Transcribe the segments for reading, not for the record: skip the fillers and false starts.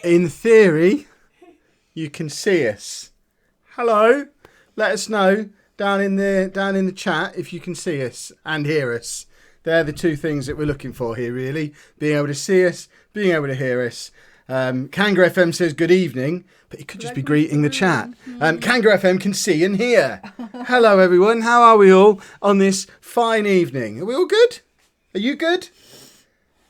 In theory, you can see us. Hello. Let us know down in the chat if you can see us and hear us. They're the two things that we're looking for here, really. Being able to see us, being able to hear us. Kangaroo FM says good evening, but he could just be greeting the chat. Kangaroo FM can see and hear. Hello, everyone. How are we all on this fine evening? Are we all good? Are you good?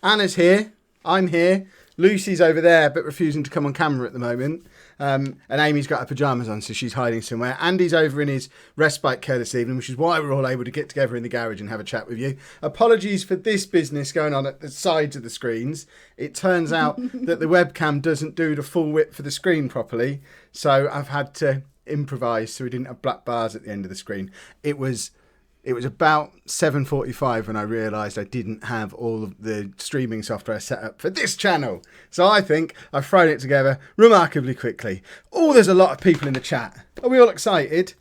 Anna's here. I'm here. Lucy's over there, but refusing to come on camera at the moment. And Amy's got her pyjamas on, so she's hiding somewhere. Andy's over in his respite care this evening, which is why we're all able to get together in the garage and have a chat with you. Apologies for this business going on at the sides of the screens. It turns out that the webcam doesn't do the full width for the screen properly, so I've had to improvise so we didn't have black bars at the end of the screen. It was about 7:45 when I realised I didn't have all of the streaming software set up for this channel. So I think I've thrown it together remarkably quickly. Oh, there's a lot of people in the chat. Are we all excited?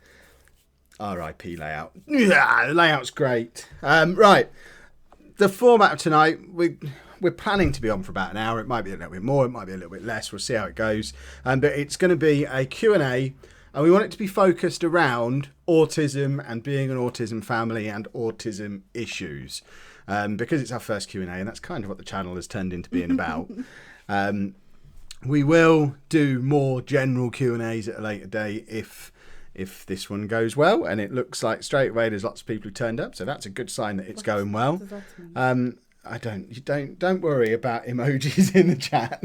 RIP layout. Yeah, the layout's great. Right. The format of tonight, we're planning to be on for about an hour. It might be a little bit more. It might be a little bit less. We'll see how it goes. But it's going to be a Q&A. And we want it to be focused around autism and being an autism family and autism issues. Because it's our first Q&A, and that's kind of what the channel has turned into being about. We will do more general Q&As at a later date if this one goes well. And it looks like straight away there's lots of people who turned up. So that's a good sign that it's going well. Don't worry about emojis in the chat.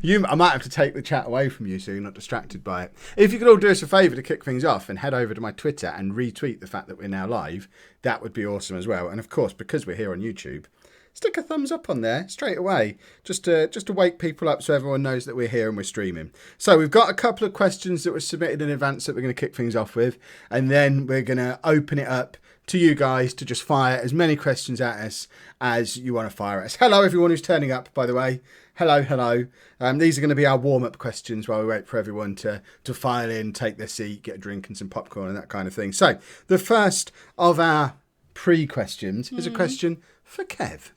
I might have to take the chat away from you so you're not distracted by it. If you could all do us a favour to kick things off and head over to my Twitter and retweet the fact that we're now live, that would be awesome as well. And of course, because we're here on YouTube, stick a thumbs up on there straight away, just to wake people up so everyone knows that we're here and we're streaming. So we've got a couple of questions that were submitted in advance that we're going to kick things off with, and then we're going to open it up to you guys to just fire as many questions at us as you want to fire at us. Hello, everyone who's turning up, by the way. Hello. These are going to be our warm-up questions while we wait for everyone to file in, take their seat, get a drink and some popcorn and that kind of thing. So the first of our pre-questions is a question for Kev,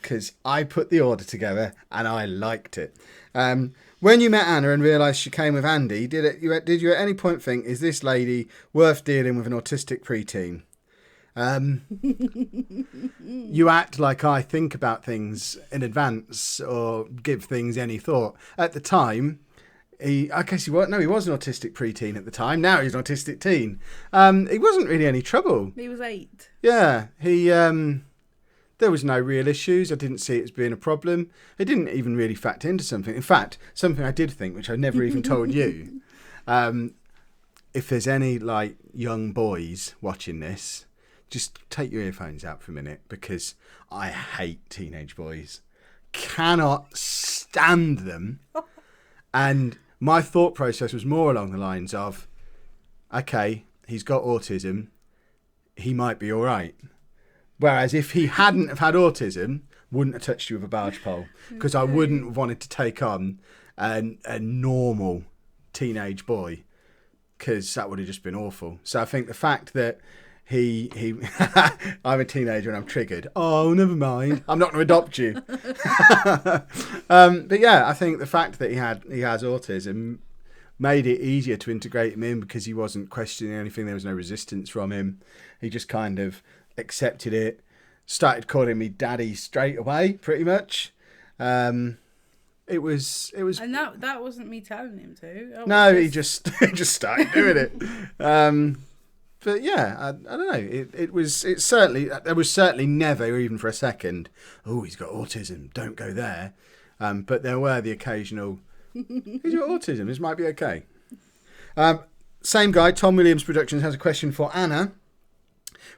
because I put the order together and I liked it. When you met Anna and realised she came with Andy, did you at any point think, is this lady worth dealing with an autistic preteen? You act like I think about things in advance or give things any thought. At the time, he was an autistic preteen at the time. Now he's an autistic teen. He wasn't really any trouble. He was 8. Yeah, there was no real issues. I didn't see it as being a problem. It didn't even really factor into something. In fact, something I did think, which I never even told you, if there's any young boys watching this, just take your earphones out for a minute, because I hate teenage boys. Cannot stand them. And my thought process was more along the lines of, okay, he's got autism, he might be all right. Whereas if he hadn't have had autism, wouldn't have touched you with a barge pole, because I wouldn't have wanted to take on a normal teenage boy, because that would have just been awful. So I think the fact that he I'm a teenager and I'm triggered. Oh, never mind. I'm not going to adopt you. But yeah, I think the fact that he has autism made it easier to integrate him in, because he wasn't questioning anything. There was no resistance from him. He just kind of accepted it. Started calling me daddy straight away, pretty much. It was. And that wasn't me telling him to. No, he just started doing it. But yeah, I don't know. There was certainly never, even for a second, oh, he's got autism, don't go there. But there were the occasional, he's got autism, this might be okay. Same guy, Tom Williams Productions, has a question for Anna.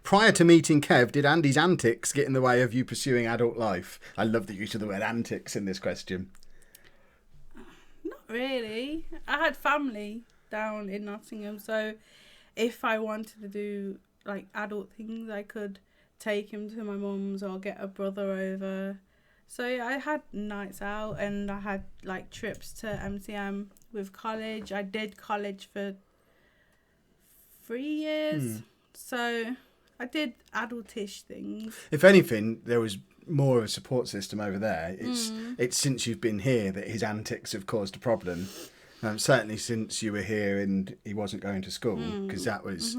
Prior to meeting Kev, did Andy's antics get in the way of you pursuing adult life? I love the use of the word antics in this question. Not really. I had family down in Nottingham, so if I wanted to do adult things, I could take him to my mum's or get a brother over. So I had nights out, and I had trips to MCM with college. I did college for 3 years. So I did adultish things. If anything, there was more of a support system over there. It's since you've been here that his antics have caused a problem. Certainly since you were here and he wasn't going to school, because that was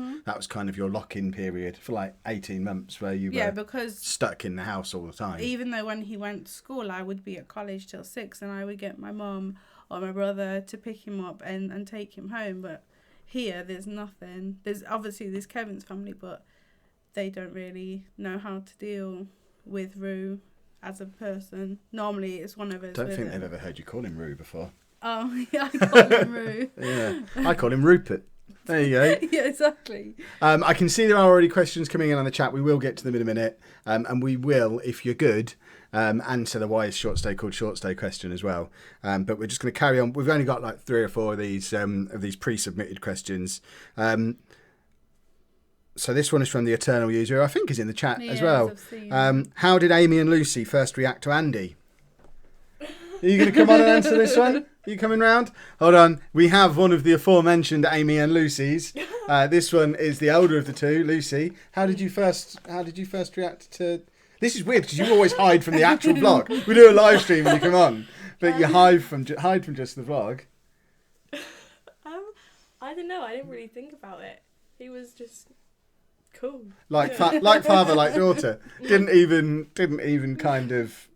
kind of your lock-in period for like 18 months where you were because stuck in the house all the time. Even though when he went to school, I would be at college till 6 and I would get my mum or my brother to pick him up and take him home. But here, there's nothing. There's Kevin's family, but they don't really know how to deal with Roo as a person. Normally, it's one of us. I don't think they've ever heard you call him Roo before. Oh, yeah, I call him Roo. Yeah, I call him Rupert. There you go. Yeah, exactly. I can see there are already questions coming in on the chat. We will get to them in a minute. And we will, if you're good, answer the why is short stay called short stay question as well. But we're just going to carry on. We've only got like 3 or 4 of these pre-submitted questions. So this one is from the Eternal User, who I think is in the chat as well. How did Amy and Lucy first react to Andy? Are you going to come on and answer this one? Are you coming round? Hold on. We have one of the aforementioned Amy and Lucy's. This one is the elder of the two, Lucy. How did you first react to... This is weird because you always hide from the actual vlog. We do a live stream when you come on, but you hide from just the vlog. I don't know. I didn't really think about it. He was just cool. Like father, like daughter. Didn't even kind of...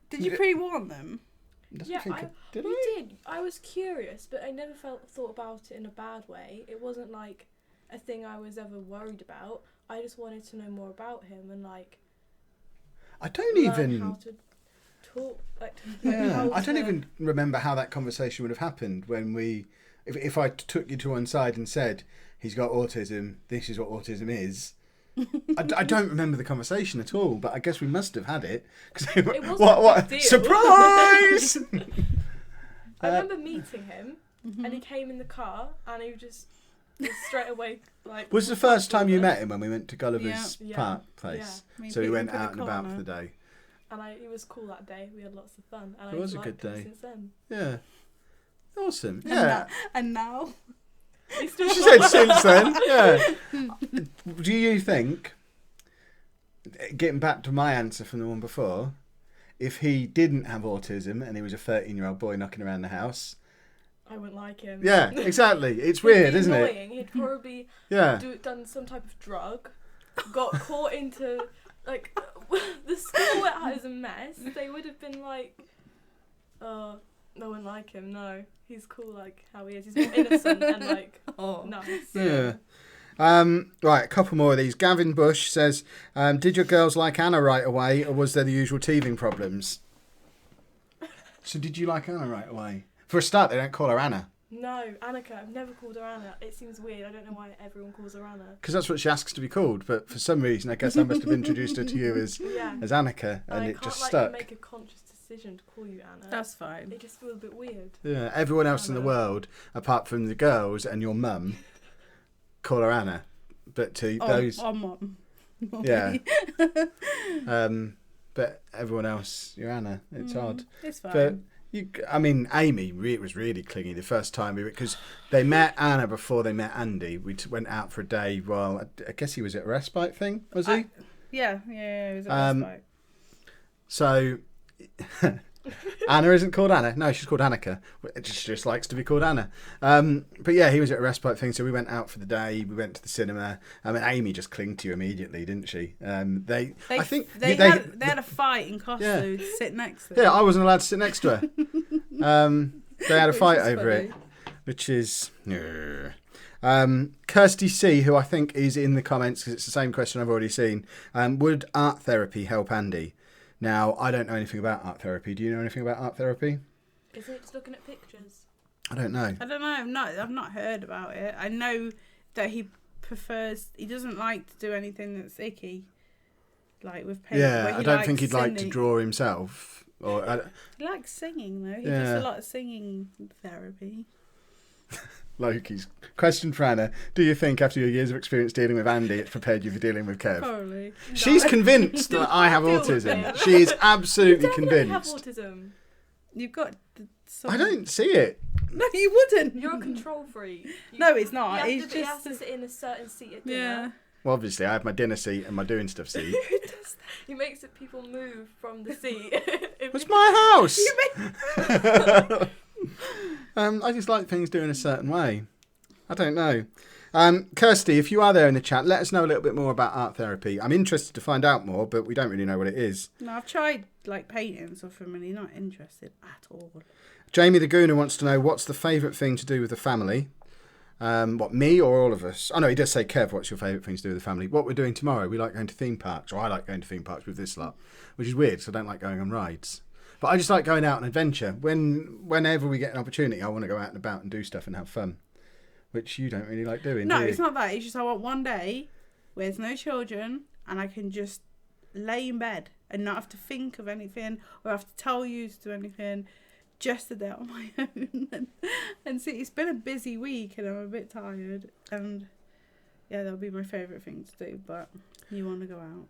Did you pre-warn them? Yeah, we did. I was curious, but I never thought about it in a bad way. It wasn't like a thing I was ever worried about. I just wanted to know more about him and like. I don't even. How to talk. I don't even remember how that conversation would have happened when we. If I took you to one side and said he's got autism, this is what autism is. I don't remember the conversation at all, but I guess we must have had it. It wasn't what a big deal. Surprise! I remember meeting him, and he came in the car, and he just straight away like. Was the first time you met him when we went to Gulliver's Park place? Yeah. So we went out and about for the day. And he was cool that day. We had lots of fun. And it was a good day. Since then. Yeah. Awesome. Yeah. And now. She said since then. Yeah. Do you think, getting back to my answer from the one before, if he didn't have autism and he was a 13-year-old boy knocking around the house, I wouldn't like him. Yeah, exactly. It's weird, isn't it? He'd probably done some type of drug, got caught into like the school is a mess. They would have been like, no one like him. No, he's cool like how he is. He's more innocent and like nice. Yeah. Right, a couple more of these. Gavin Bush says, did your girls like Anna right away, or was there the usual teething problems? So did you like Anna right away? For a start, they don't call her Anna. No, Annika. I've never called her Anna. It seems weird. I don't know why everyone calls her Anna. Because that's what she asks to be called, but for some reason, I guess I must have introduced her to you as Annika, and it just stuck. I can't make a conscious decision to call you Anna. That's fine. It just feels a bit weird. Yeah, everyone else in the world, apart from the girls and your mum, call her Anna. But to those... Or mum. Yeah. But everyone else, you're Anna. It's odd. It's fine. But Amy was really clingy the first time because they met Anna before they met Andy. We went out for a day while I guess he was at a respite thing, was he? Yeah, he was at respite. So Anna isn't called Anna. No, she's called Annika. She just likes to be called Anna. But yeah, he was at a respite thing, so we went out for the day. We went to the cinema. Amy just clinged to you immediately, didn't she? They had a fight in Costa to sit next to her. Yeah, I wasn't allowed to sit next to her. They had a fight over it, which is... Kirsty C, who I think is in the comments, because it's the same question I've already seen. Would art therapy help Andy? Now, I don't know anything about art therapy. Do you know anything about art therapy? Isn't it just looking at pictures? I don't know. I've not heard about it. I know that he doesn't like to do anything that's icky, like with paint. Yeah, I don't think he'd like to draw himself. He likes singing though. He does a lot of singing therapy. Loki's question for Anna: do you think after your years of experience dealing with Andy, it's prepared you for dealing with Kev? Probably. She's convinced that I have autism. She is absolutely convinced. You have autism. You've got. I don't see it. No, you wouldn't. You're a control freak. No, it's not. He has to sit in a certain seat at dinner. Well, obviously, I have my dinner seat and my doing stuff seat. Who does that? He makes it people move from the seat. It's my house. I just like things doing a certain way. I don't know. Kirsty, if you are there in the chat, let us know a little bit more about art therapy. I'm interested to find out more, but we don't really know what it is. No, I've tried like painting and stuff, and really not interested at all. Jamie the Gooner wants to know what's the favourite thing to do with the family. What, me or all of us? Oh no, he does say, Kev, what's your favourite thing to do with the family? What we're doing tomorrow, we like going to theme parks, or I like going to theme parks with this lot, which is weird, so I don't like going on rides. But I just like going out on adventure. Whenever we get an opportunity, I want to go out and about and do stuff and have fun, which you don't really like doing, No, do you? it's not that. It's just I want one day where there's no children and I can just lay in bed and not have to think of anything or have to tell you to do anything. Just a day on my own. And see, it's been a busy week and I'm a bit tired. And yeah, that'll be my favourite thing to do. But you want to go out.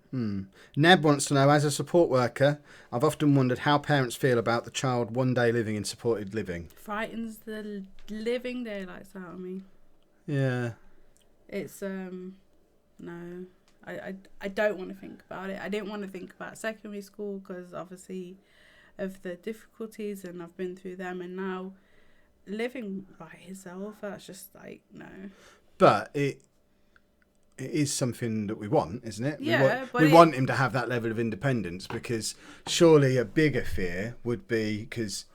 Neb wants to know, as a support worker, I've often wondered how parents feel about the child one day living in supported living. Frightens the living daylights out of me. Yeah. It's no, I don't want to think about it. I didn't want to think about secondary school because obviously of the difficulties, and I've been through them, and now living by himself, that's just like no. But it is something that we want, isn't it? Yeah, we want him to have that level of independence, because surely a bigger fear would be, because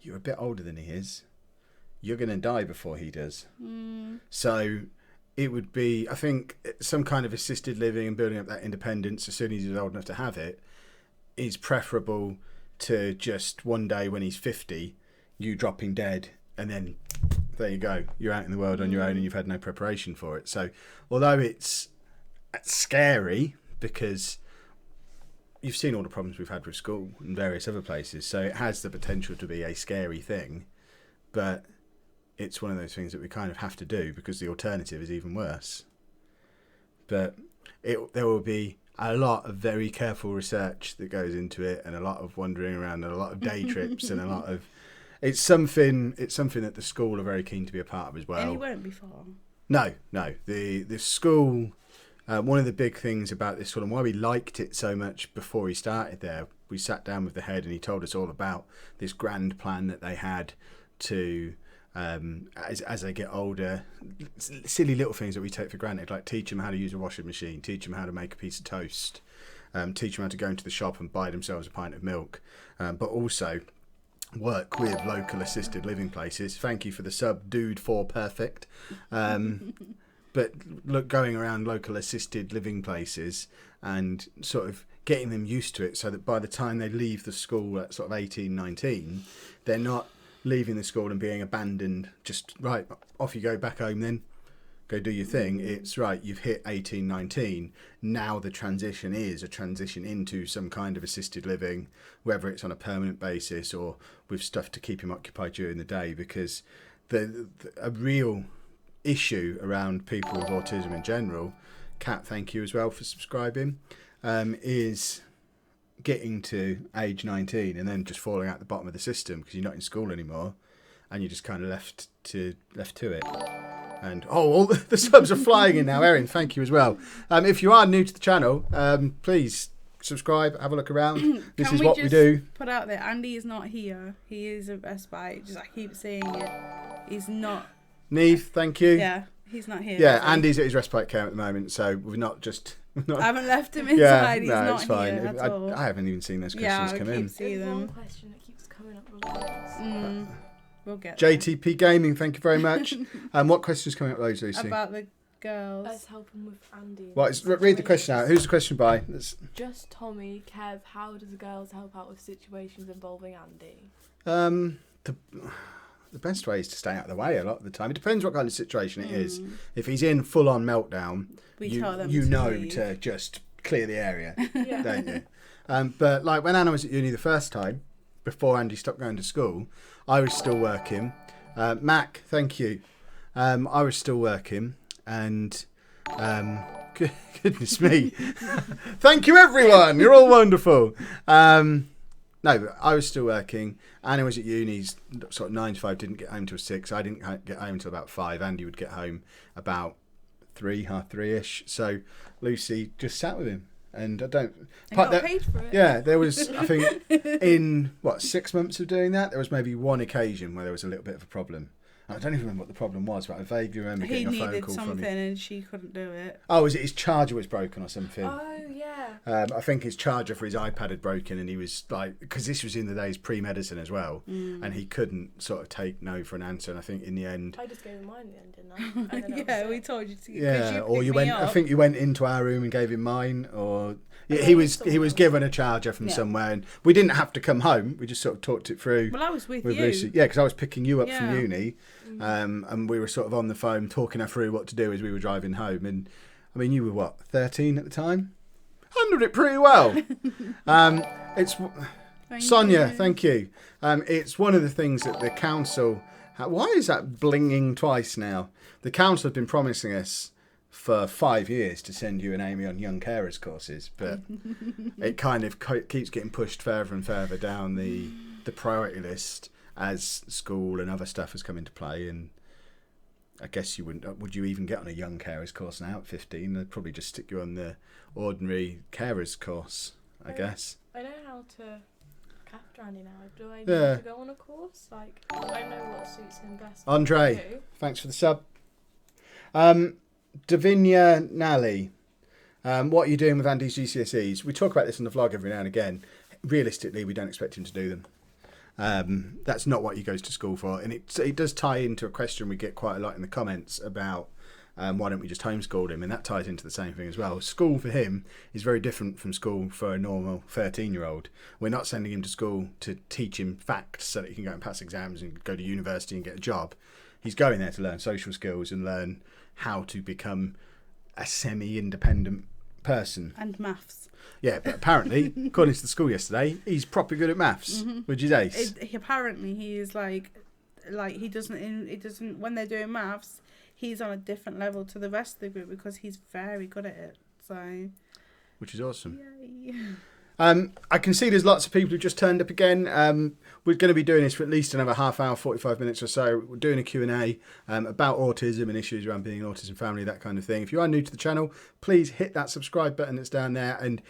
you're a bit older than he is, you're going to die before he does. So it would be, I think, some kind of assisted living and building up that independence as soon as he's old enough to have it is preferable to just one day when he's 50, you dropping dead, and then there you go, you're out in the world on your own and you've had no preparation for it. So although it's scary, because you've seen all the problems we've had with school and various other places, so it has the potential to be a scary thing, but it's one of those things that we kind of have to do because the alternative is even worse. But there will be a lot of very careful research that goes into it, and a lot of wandering around, and a lot of day trips, and a lot of it's something that the school are very keen to be a part of as well. And he won't be far. No. The school, one of the big things about this school and why we liked it so much before he started there, we sat down with the head and he told us all about this grand plan that they had to, as they get older, silly little things that we take for granted, like teach them how to use a washing machine, teach them how to make a piece of toast, teach them how to go into the shop and buy themselves a pint of milk, but also work with local assisted living places. Thank you for the sub, Dude for Perfect. But look, going around local assisted living places and sort of getting them used to it, so that by the time they leave the school at sort of 18, 19, they're not leaving the school and being abandoned, just right, off you go back home then, go do your thing. It's right, you've hit 18, 19, now the transition is a transition into some kind of assisted living, whether it's on a permanent basis or with stuff to keep him occupied during the day, because a real issue around people with autism in general, Kat, thank you as well for subscribing, is getting to age 19 and then just falling out the bottom of the system because you're not in school anymore and you're just kind of left to it. And all the subs are flying in now. Erin, thank you as well. If you are new to the channel, please subscribe, have a look around. This is what we do. Put out there, Andy is not here. He is at Best Buy. Just I keep saying it. He's not. Neve, thank you. Yeah, he's not here. Yeah, Andy's at his respite care at the moment, so we've not just. I haven't left him inside. He's no, not it's fine. here at all. I haven't even seen those questions come in. There's one question that keeps coming up loads. We'll get there. JTP Gaming, thank you very much. What questions coming up loads, Lucy? About the girls. Let's help him with Andy. Well, read the question out. Who's the question by? Just Tommy. Kev, how does the girls help out with situations involving Andy? The best way is to stay out of the way a lot of the time. It depends what kind of situation it is. If he's in full-on meltdown, you know to just clear the area, don't you? But like when Anna was at uni the first time, before Andy stopped going to school, I was still working. Mac, thank you. I was still working, and goodness me, thank you everyone. You're all wonderful. No, but I was still working. Anna was at uni, sort of 9 to 5, didn't get home till 6. I didn't get home till about 5. Andy would get home about half three-ish. So Lucy just sat with him. And I don't... And got paid for it. Yeah, there was, I think, in, 6 months of doing that, there was maybe one occasion where there was a little bit of a problem. I don't even remember what the problem was, but I vaguely remember getting a phone call from him. He needed something and she couldn't do it. Oh, was it his charger was broken or something? Oh, yeah. I think his charger for his iPad had broken, and he was like, because this was in the days pre-medicine as well, and he couldn't sort of take no for an answer. And I think in the end, I just gave him mine in the end, didn't I? Yeah, we told you to. Yeah, or you went. I think you went into our room and gave him mine, or yeah, he was given a charger from somewhere, and we didn't have to come home. We just sort of talked it through. Well, I was with you. Lucy. Yeah, because I was picking you up from uni, and we were sort of on the phone talking her through what to do as we were driving home. And I mean, you were what, 13 at the time? Handled it pretty well. Thank you. It's one of the things that the council. Why is that blinging twice now? The council have been promising us for 5 years to send you and Amy on young carers courses, but it kind of keeps getting pushed further and further down the priority list as school and other stuff has come into play. And I guess you wouldn't. Would you even get on a young carers course now at 15? They'd probably just stick you on the ordinary carers course, I guess. I know how to look after Andy now. Do I need to go on a course? Like, I know what suits him best. Andre, thanks for the sub. Davinia Nally, what are you doing with Andy's GCSEs? We talk about this on the vlog every now and again. Realistically, we don't expect him to do them. That's not what he goes to school for, and it does tie into a question we get quite a lot in the comments about why don't we just homeschool him, and that ties into the same thing as well. School for him is very different from school for a normal 13-year-old. We're not sending him to school to teach him facts so that he can go and pass exams and go to university and get a job. He's going there to learn social skills and learn how to become a semi-independent person. And maths. Yeah, but apparently, according to the school yesterday, he's proper good at maths, which is ace. Apparently, he is like he doesn't. When they're doing maths, he's on a different level to the rest of the group because he's very good at it. So, which is awesome. Yay. I can see there's lots of people who just turned up again. We're going to be doing this for at least another half hour, 45 minutes or so. We're doing a Q&A about autism and issues around being an autism family, that kind of thing. If you are new to the channel, please hit that subscribe button that's down there. And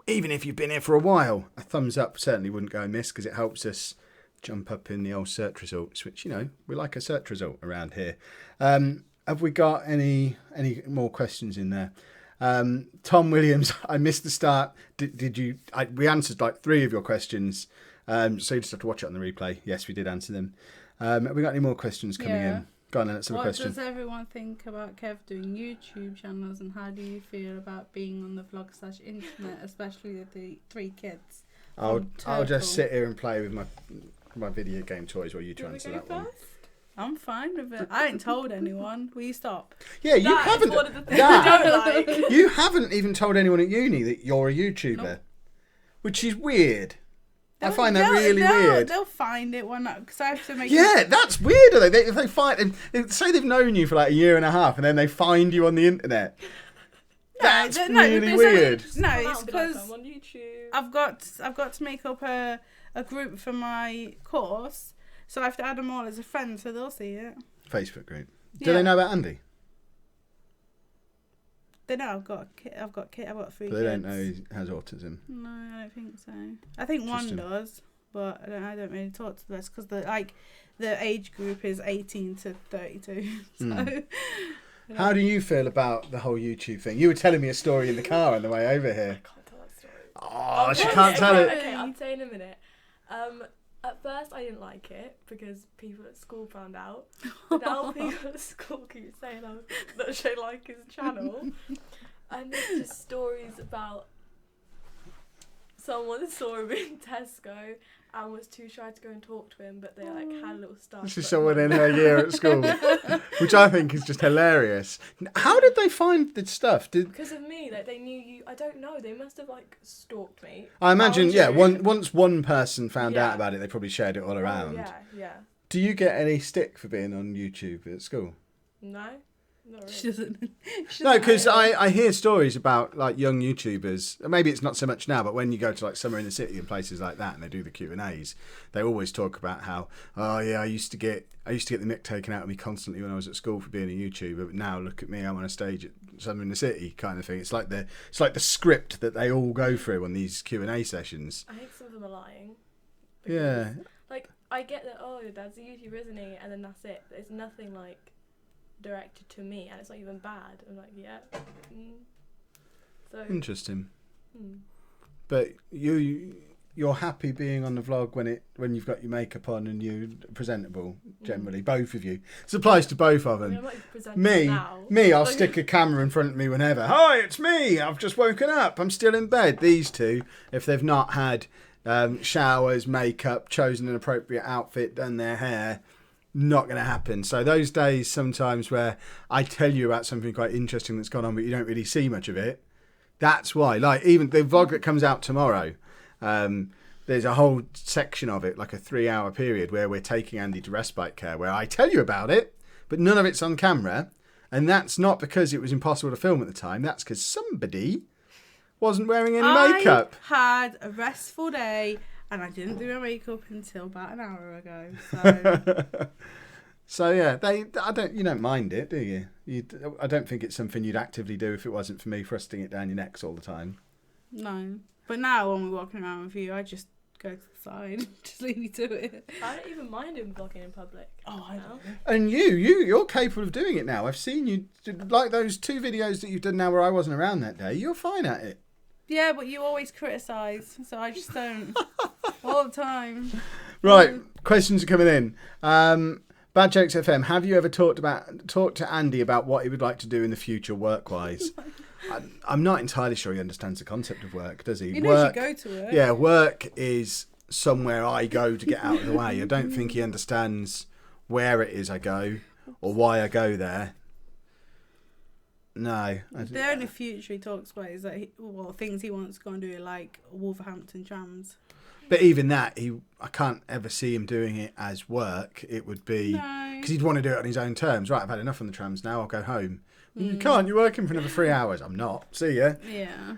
even if you've been here for a while, a thumbs up certainly wouldn't go amiss because it helps us jump up in the old search results, which, we like a search result around here. Have we got any more questions in there? Tom Williams, I missed the start. Did you? We answered like 3 of your questions, so you just have to watch it on the replay. Yes, we did answer them. Have we got any more questions coming in? Go on, then, let's have a question. What does everyone think about Kev doing YouTube channels, and how do you feel about being on the vlog/internet, especially with the 3 kids? I'll just sit here and play with my video game toys while you try and answer that one. I'm fine with it. I ain't told anyone. Will you stop? Yeah, you haven't. One of the things I don't like. You haven't even told anyone at uni that you're a YouTuber, which is weird. I find that really weird. They'll find it because I have to make. Yeah, that's weird. If they find, say they've known you for like a year and a half, and then they find you on the internet. That's really weird. It's because I'm on YouTube. I've got to make up a group for my course. So I have to add them all as a friend, so they'll see it. Facebook group. Do they know about Andy? They know I've got 3 kids. But they don't know he has autism. No, I don't think so. I think one does, but I don't really talk to the rest because the age group is 18 to 32. So. How do you feel about the whole YouTube thing? You were telling me a story in the car on the way over here. I can't tell that story. Oh, she can't tell it. Okay, I'll say in a minute. At first, I didn't like it because people at school found out. Now people at school keep saying that they like his channel. And there's just stories about someone saw him in Tesco and was too shy to go and talk to him, but they had a little stuff. This is someone in her year at school, which I think is just hilarious. How did they find the stuff? Because of me, they knew you. I don't know. They must have stalked me. I imagine, once one person found out about it, they probably shared it all around. Yeah. Do you get any stick for being on YouTube at school? No. Not really. She doesn't. No, because I hear stories about like young YouTubers. Maybe it's not so much now, but when you go to like somewhere in the city and places like that, and they do the Q&As, they always talk about how, oh yeah, I used to get the mick taken out of me constantly when I was at school for being a YouTuber, but now look at me, I'm on a stage at somewhere in the city, kind of thing. It's like the script that they all go through on these Q&A sessions. I think some of them are lying. Yeah. Like, I get that, oh, your dad's a YouTuber, isn't he? And then that's it. It's nothing, like, directed to me, and it's not even bad. I'm like, yeah. So Interesting. But you're happy being on the vlog when you've got your makeup on and you're presentable, generally, both of you. This applies to both of them. I mean, I'm not even presentable now. I'll stick a camera in front of me whenever. Hi, it's me. I've just woken up. I'm still in bed. These two, if they've not had showers, makeup, chosen an appropriate outfit, done their hair, not going to happen. So those days sometimes where I tell you about something quite interesting that's gone on, but you don't really see much of it. That's why. Like even the vlog that comes out tomorrow, there's a whole section of it, like a 3-hour period where we're taking Andy to respite care, where I tell you about it, but none of it's on camera. And that's not because it was impossible to film at the time. That's because somebody wasn't wearing any makeup. I had a restful day and I didn't do my makeup until about an hour ago. So, so yeah, you don't mind it, do you? I don't think it's something you'd actively do if it wasn't for me thrusting it down your necks all the time. No. But now when we're walking around with you, I just go to the side. Just leave you to it. I don't even mind him vlogging in public. Oh, I know. And you're capable of doing it now. I've seen you, like those 2 videos that you've done now where I wasn't around that day. You're fine at it. Yeah, but you always criticise, so I just don't. All the time. Right, questions are coming in. Bad Jokes FM, have you ever talked to Andy about what he would like to do in the future work-wise? I'm not entirely sure he understands the concept of work, does he? He knows you go to it. Yeah, work is somewhere I go to get out of the way. I don't think he understands where it is I go or why I go there. No. The only future he talks about is that things he wants to go and do, like Wolverhampton trams. But even that, I can't ever see him doing it as work. It would be because he'd want to do it on his own terms. Right, I've had enough on the trams now. I'll go home. You can't. You're working for another 3 hours. I'm not. See ya. Yeah.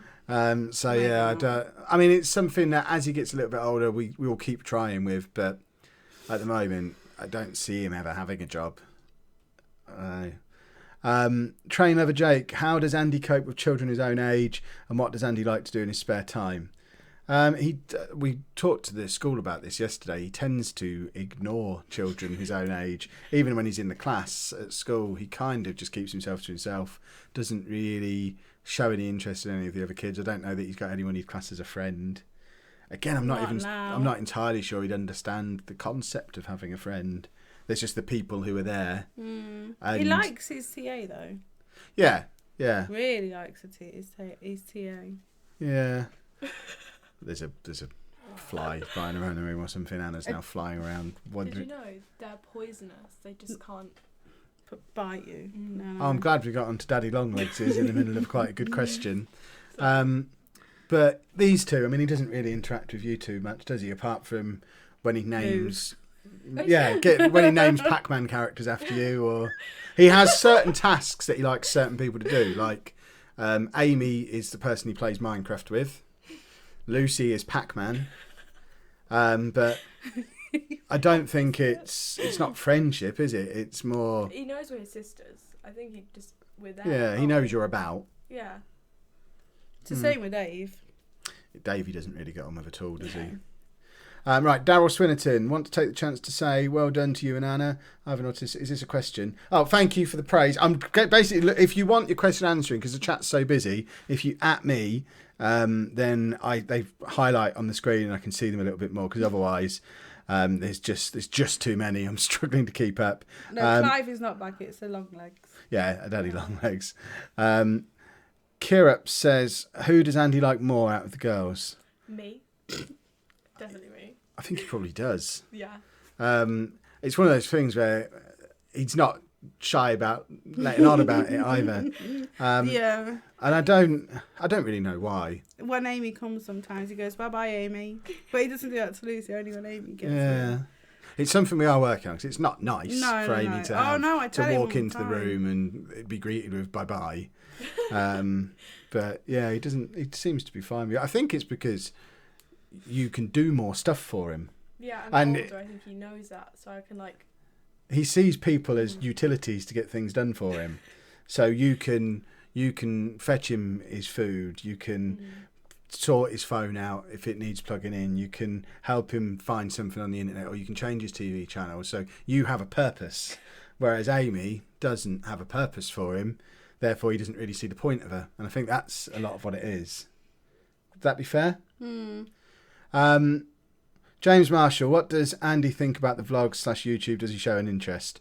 So yeah, I mean, it's something that as he gets a little bit older, we will keep trying with. But at the moment, I don't see him ever having a job. Train Lover Jake, how does Andy cope with children his own age, and what does Andy like to do in his spare time? We talked to the school about this yesterday. He tends to ignore children his own age. Even when he's in the class at school, he kind of just keeps himself to himself, doesn't really show any interest in any of the other kids. I don't know that he's got anyone he'd class as a friend. Again, I'm not entirely sure he'd understand the concept of having a friend. There's just the people who are there. He likes his TA though. Yeah. Really likes his TA. Yeah. There's a fly flying around the room or something. Anna's now flying around. Did you know they're poisonous? They just can't bite you. No. Oh, I'm glad we got onto Daddy Longlegs. He's in the middle of quite a good question. But these two, I mean, he doesn't really interact with you too much, does he? Apart from when he names, when he names Pac-Man characters after you, or he has certain tasks that he likes certain people to do. Like Amy is the person he plays Minecraft with. Lucy is Pac-Man. But I don't think it's not friendship, is it? It's more. He knows we're his sisters. I think we're there. Yeah, he knows you're about. Yeah. It's the same with Dave. Davey doesn't really get on with at all, does he? Right, Daryl Swinnerton, want to take the chance to say well done to you and Anna. I have an autistic. Is this a question? Oh, thank you for the praise. I'm basically, if you want your question answering, because the chat's so busy, if you at me, then they highlight on the screen and I can see them a little bit more, because otherwise there's just too many. I'm struggling to keep up. No, Clive is not back. It's the long legs. Yeah, Daddy Long Legs. Kirup says, who does Andy like more out of the girls? Me. Definitely me. I think he probably does. Yeah. It's one of those things where he's not shy about letting on about it either. Yeah. And I don't really know why. When Amy comes sometimes he goes, bye-bye, Amy. But he doesn't do that to Lucy, only when Amy gets it. It's something we are working on because it's not nice for Amy to have, to walk into the room and be greeted with bye-bye. But yeah, he seems to be fine. I think it's because you can do more stuff for him. Yeah, and older, I think he knows that, so I can he sees people as utilities to get things done for him. So you can fetch him his food, you can sort his phone out if it needs plugging in, you can help him find something on the internet, or you can change his TV channel. So you have a purpose, whereas Amy doesn't have a purpose for him, therefore he doesn't really see the point of her. And I think that's a lot of what it is. Would that be fair? James Marshall, what does Andy think about the vlogs / YouTube? Does he show an interest?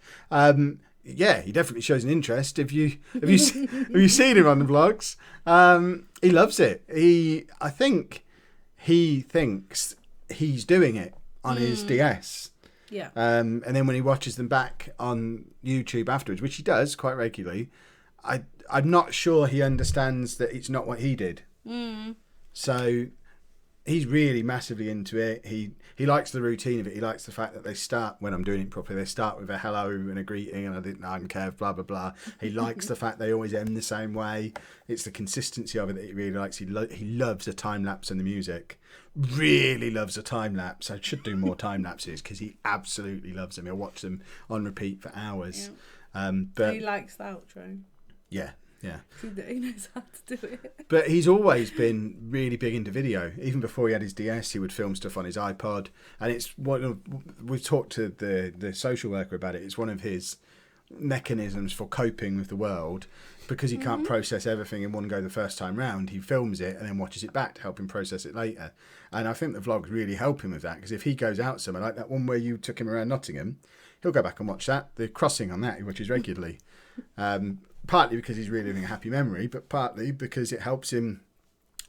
Yeah, he definitely shows an interest. Have you seen him on the vlogs? He loves it. I think he thinks he's doing it on his DS. Yeah. And then when he watches them back on YouTube afterwards, which he does quite regularly, I'm not sure he understands that it's not what he did. So he's really massively into it. He likes the routine of it. He likes the fact that they start, when I'm doing it properly, they start with a hello and a greeting and I'm Kev, blah, blah, blah. He likes the fact they always end the same way. It's the consistency of it that he really likes. He loves a time-lapse and the music. Really loves a time-lapse. I should do more time-lapses because he absolutely loves them. He'll watch them on repeat for hours. Yeah. But he likes the outro. Yeah. He knows how to do it. But he's always been really big into video. Even before he had his DS, he would film stuff on his iPod. And it's we've talked to the social worker about it. It's one of his mechanisms for coping with the world, because he can't process everything in one go the first time round. He films it and then watches it back to help him process it later. And I think the vlogs really help him with that, because if he goes out somewhere, like that one where you took him around Nottingham, he'll go back and watch that. The crossing on that he watches regularly. Partly because he's reliving a happy memory, but partly because it helps him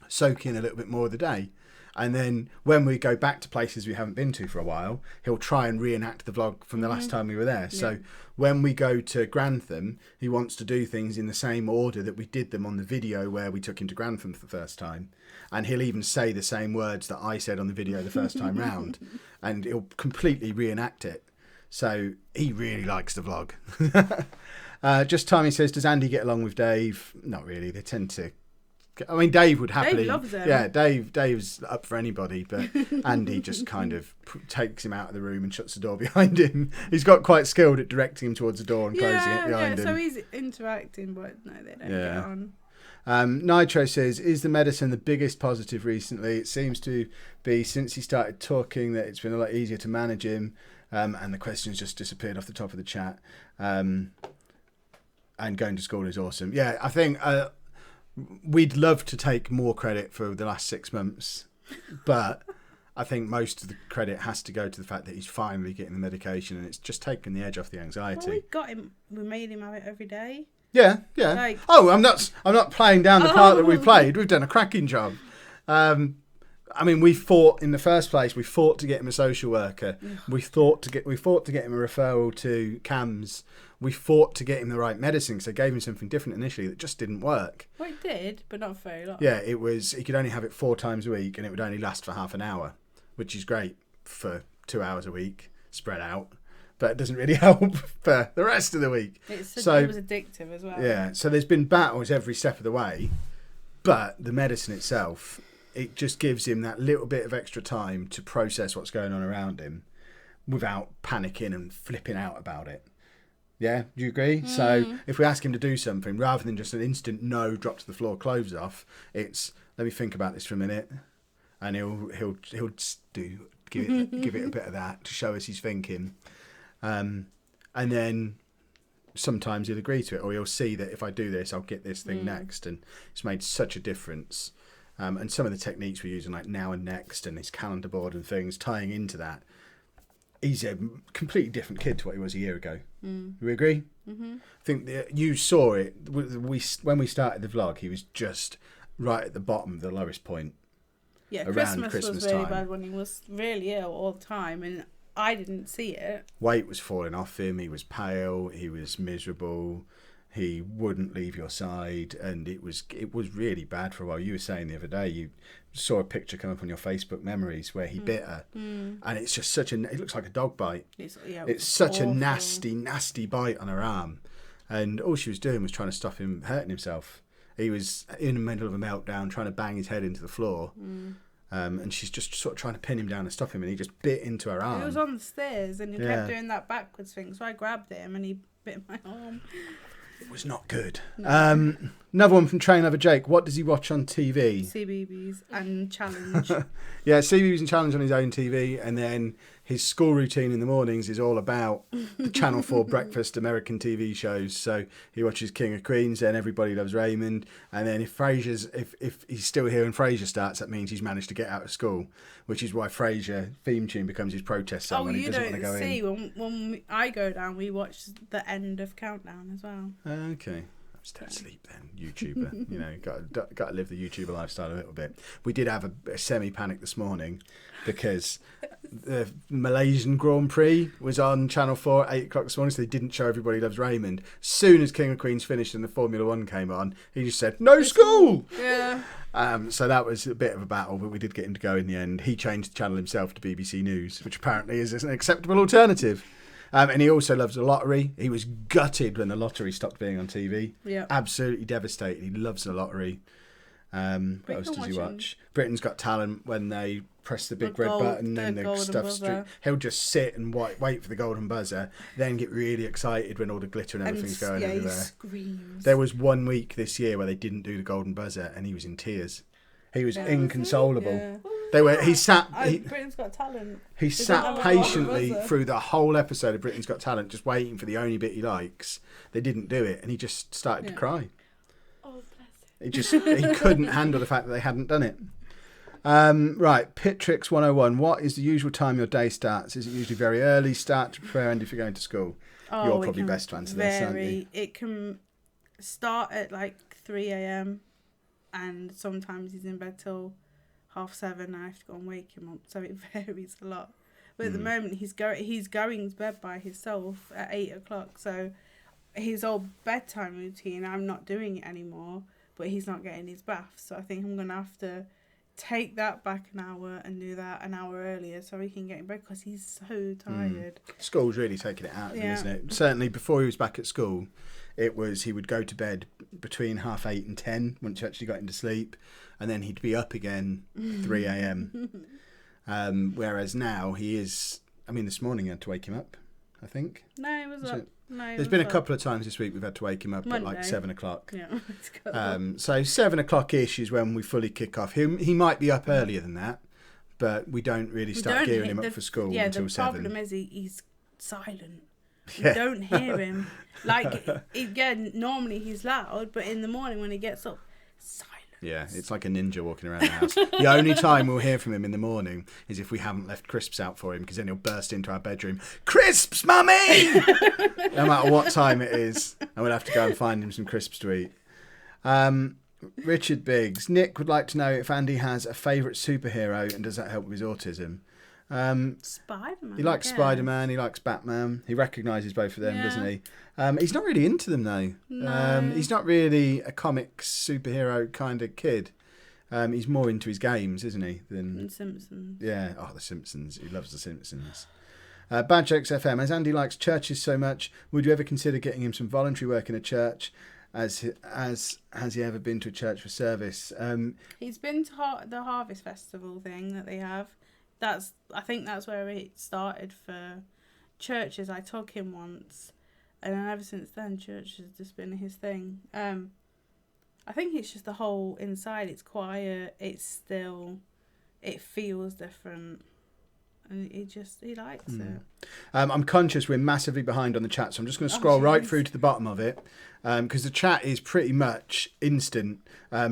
soak in a little bit more of the day. And then when we go back to places we haven't been to for a while, he'll try and reenact the vlog from the last time we were there. Yeah. So when we go to Grantham, he wants to do things in the same order that we did them on the video where we took him to Grantham for the first time. And he'll even say the same words that I said on the video the first time round. And he'll completely reenact it. So he really likes the vlog. Just Tommy says, does Andy get along with Dave? Not really. They tend to. I mean, Dave would happily. Dave loves him. Yeah, Dave's up for anybody, but Andy just kind of takes him out of the room and shuts the door behind him. He's got quite skilled at directing him towards the door and closing it behind him. So he's interacting, but no, they don't get on. Nitro says, is the medicine the biggest positive recently? It seems to be since he started talking that it's been a lot easier to manage him, and the questions just disappeared off the top of the chat. And going to school is awesome. Yeah, I think we'd love to take more credit for the last 6 months, but I think most of the credit has to go to the fact that he's finally getting the medication, and it's just taken the edge off the anxiety. Well, we made him have it every day. Yeah. I'm not playing down the part that we played. We've done a cracking job. I mean, we fought in the first place. We fought to get him a social worker. We fought to get him a referral to CAMS. We fought to get him the right medicine, so I gave him something different initially that just didn't work. Well, it did, but not very long. Yeah, it was. He could only have it 4 times a week, and it would only last for half an hour, which is great for 2 hours a week spread out, but it doesn't really help for the rest of the week. It was addictive as well. Yeah, so there's been battles every step of the way, but the medicine itself, it just gives him that little bit of extra time to process what's going on around him without panicking and flipping out about it. Yeah, do you agree? So if we ask him to do something, rather than just an instant no, drop to the floor, clothes off, it's let me think about this for a minute, and he'll give it a bit of that to show us he's thinking, and then sometimes he'll agree to it, or he'll see that if I do this, I'll get this thing next, and it's made such a difference. And some of the techniques we're using, like now and next, and his calendar board and things, tying into that. He's a completely different kid to what he was a year ago. We agree? I think you saw it. When we started the vlog, he was just right at the bottom of the lowest point. Yeah, around Christmas was really bad when he was really ill all the time, and I didn't see it. Weight was falling off him. He was pale. He was miserable. He wouldn't leave your side, and it was really bad for a while. You were saying the other day you saw a picture come up on your Facebook memories where he bit her, and it's just it looks like a dog bite. It's such awful. A nasty bite on her arm, and all she was doing was trying to stop him hurting himself. He was in the middle of a meltdown, trying to bang his head into the floor. And she's just sort of trying to pin him down and stop him, and he just bit into her arm. He was on the stairs, and he kept doing that backwards thing, so I grabbed him, and he bit my arm. It was not good. No. Another one from Train Lover Jake. What does he watch on TV? CBeebies and Challenge. Yeah, CBeebies and Challenge on his own TV, and then his school routine in the mornings is all about the Channel 4 breakfast American TV shows. So he watches King of Queens, then Everybody Loves Raymond, and then if he's still here and Frasier starts, that means he's managed to get out of school, which is why Frasier theme tune becomes his protest song when he doesn't want to go in. When I go down, we watch the end of Countdown as well. Okay. Stay asleep then, YouTuber. You know, got to live the YouTuber lifestyle a little bit. We did have a semi-panic this morning because the Malaysian Grand Prix was on Channel 4 at 8 o'clock this morning, so they didn't show Everybody Loves Raymond. Soon as King of Queens finished and the Formula One came on, he just said, "No school!" Yeah. So that was a bit of a battle, but we did get him to go in the end. He changed the channel himself to BBC News, which apparently is an acceptable alternative. And he also loves the lottery. He was gutted when the lottery stopped being on TV. Yeah. Absolutely devastated. He loves the lottery. What else does he watch? Britain's Got Talent, when they press the big red button and the stuff street. He'll just sit and wait for the golden buzzer, then get really excited when all the glitter and everything's going everywhere. He screams. There was 1 week this year where they didn't do the golden buzzer and he was in tears. He was inconsolable. Yeah. He sat. Britain's Got Talent. He sat patiently through the whole episode of Britain's Got Talent, just waiting for the only bit he likes. They didn't do it, and he just started to cry. Oh, bless him. He couldn't handle the fact that they hadn't done it. Right, Pitrix 101. What is the usual time your day starts? Is it usually very early start to prepare, and if you're going to school? You're probably best to answer this, aren't you? It can start at like 3 a.m. and sometimes he's in bed till 7:30 and I have to go and wake him up, so it varies a lot. But at the moment he's going to bed by himself at 8 o'clock, so his old bedtime routine, I'm not doing it anymore, but he's not getting his bath, so I think I'm going to have to take that back an hour and do that an hour earlier so he can get in bed because he's so tired. School's really taking it out of him, isn't it? Certainly before he was back at school, it was he would go to bed between 8:30 and 10 once you actually got into sleep, and then he'd be up again 3 a.m. Whereas now he is. I mean, this morning I had to wake him up, I think. No, it was up. There's been a couple of times this week we've had to wake him up at like 7 o'clock. Yeah. So 7 o'clock-ish is when we fully kick off. He might be up earlier than that, but we don't really start gearing him up for school until 7. Yeah, the problem is he's silent. You don't hear him. Like, again, normally he's loud, but in the morning when he gets up, silent. Yeah, it's like a ninja walking around the house. The only time we'll hear from him in the morning is if we haven't left crisps out for him, because then he'll burst into our bedroom, "Crisps, mummy!" No matter what time it is, and we'll have to go and find him some crisps to eat. Richard Biggs. Nick would like to know if Andy has a favourite superhero and does that help with his autism? Spider-Man. He likes Spider-Man, he likes Batman. He recognises both of them, doesn't he? He's not really into them, though. No. He's not really a comics superhero kind of kid. He's more into his games, isn't he? And Simpsons. Yeah, The Simpsons. He loves The Simpsons. Bad Jokes FM. As Andy likes churches so much, would you ever consider getting him some voluntary work in a church? As has he ever been to a church for service? He's been to the Harvest Festival thing that they have. I think that's where it started for churches. I took him once, and then ever since then, church has just been his thing. I think it's just the whole inside. It's quiet. It's still. It feels different, and he likes it. I'm conscious we're massively behind on the chat, so I'm just going to scroll right through to the bottom of it, because the chat is pretty much instant.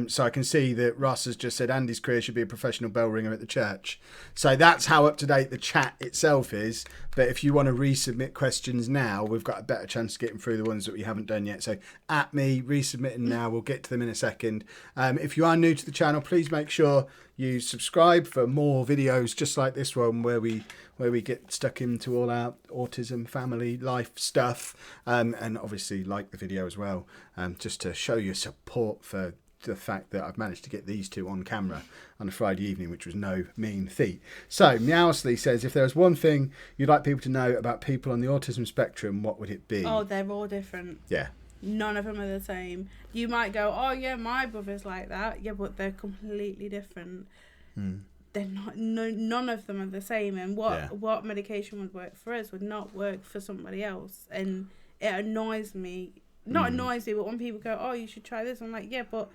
So I can see that Ross has just said Andy's career should be a professional bell ringer at the church. So that's how up to date the chat itself is. But if you want to resubmit questions now, we've got a better chance of getting through the ones that we haven't done yet. So at me, resubmitting now. We'll get to them in a second. If you are new to the channel, please make sure you subscribe for more videos just like this one, where we get stuck into all our autism family life stuff, and obviously like the video as well, just to show your support for the fact that I've managed to get these two on camera on a Friday evening, which was no mean feat. So Meowsley says, if there was one thing you'd like people to know about people on the autism spectrum, what would it be? Oh, they're all different. Yeah. None of them are the same. You might go, oh yeah, my brother's like that. Yeah, but they're completely different. They're not. No, none of them are the same. And what medication would work for us would not work for somebody else. And it annoys me. Not annoys me, but when people go, oh, you should try this, I'm like, yeah, but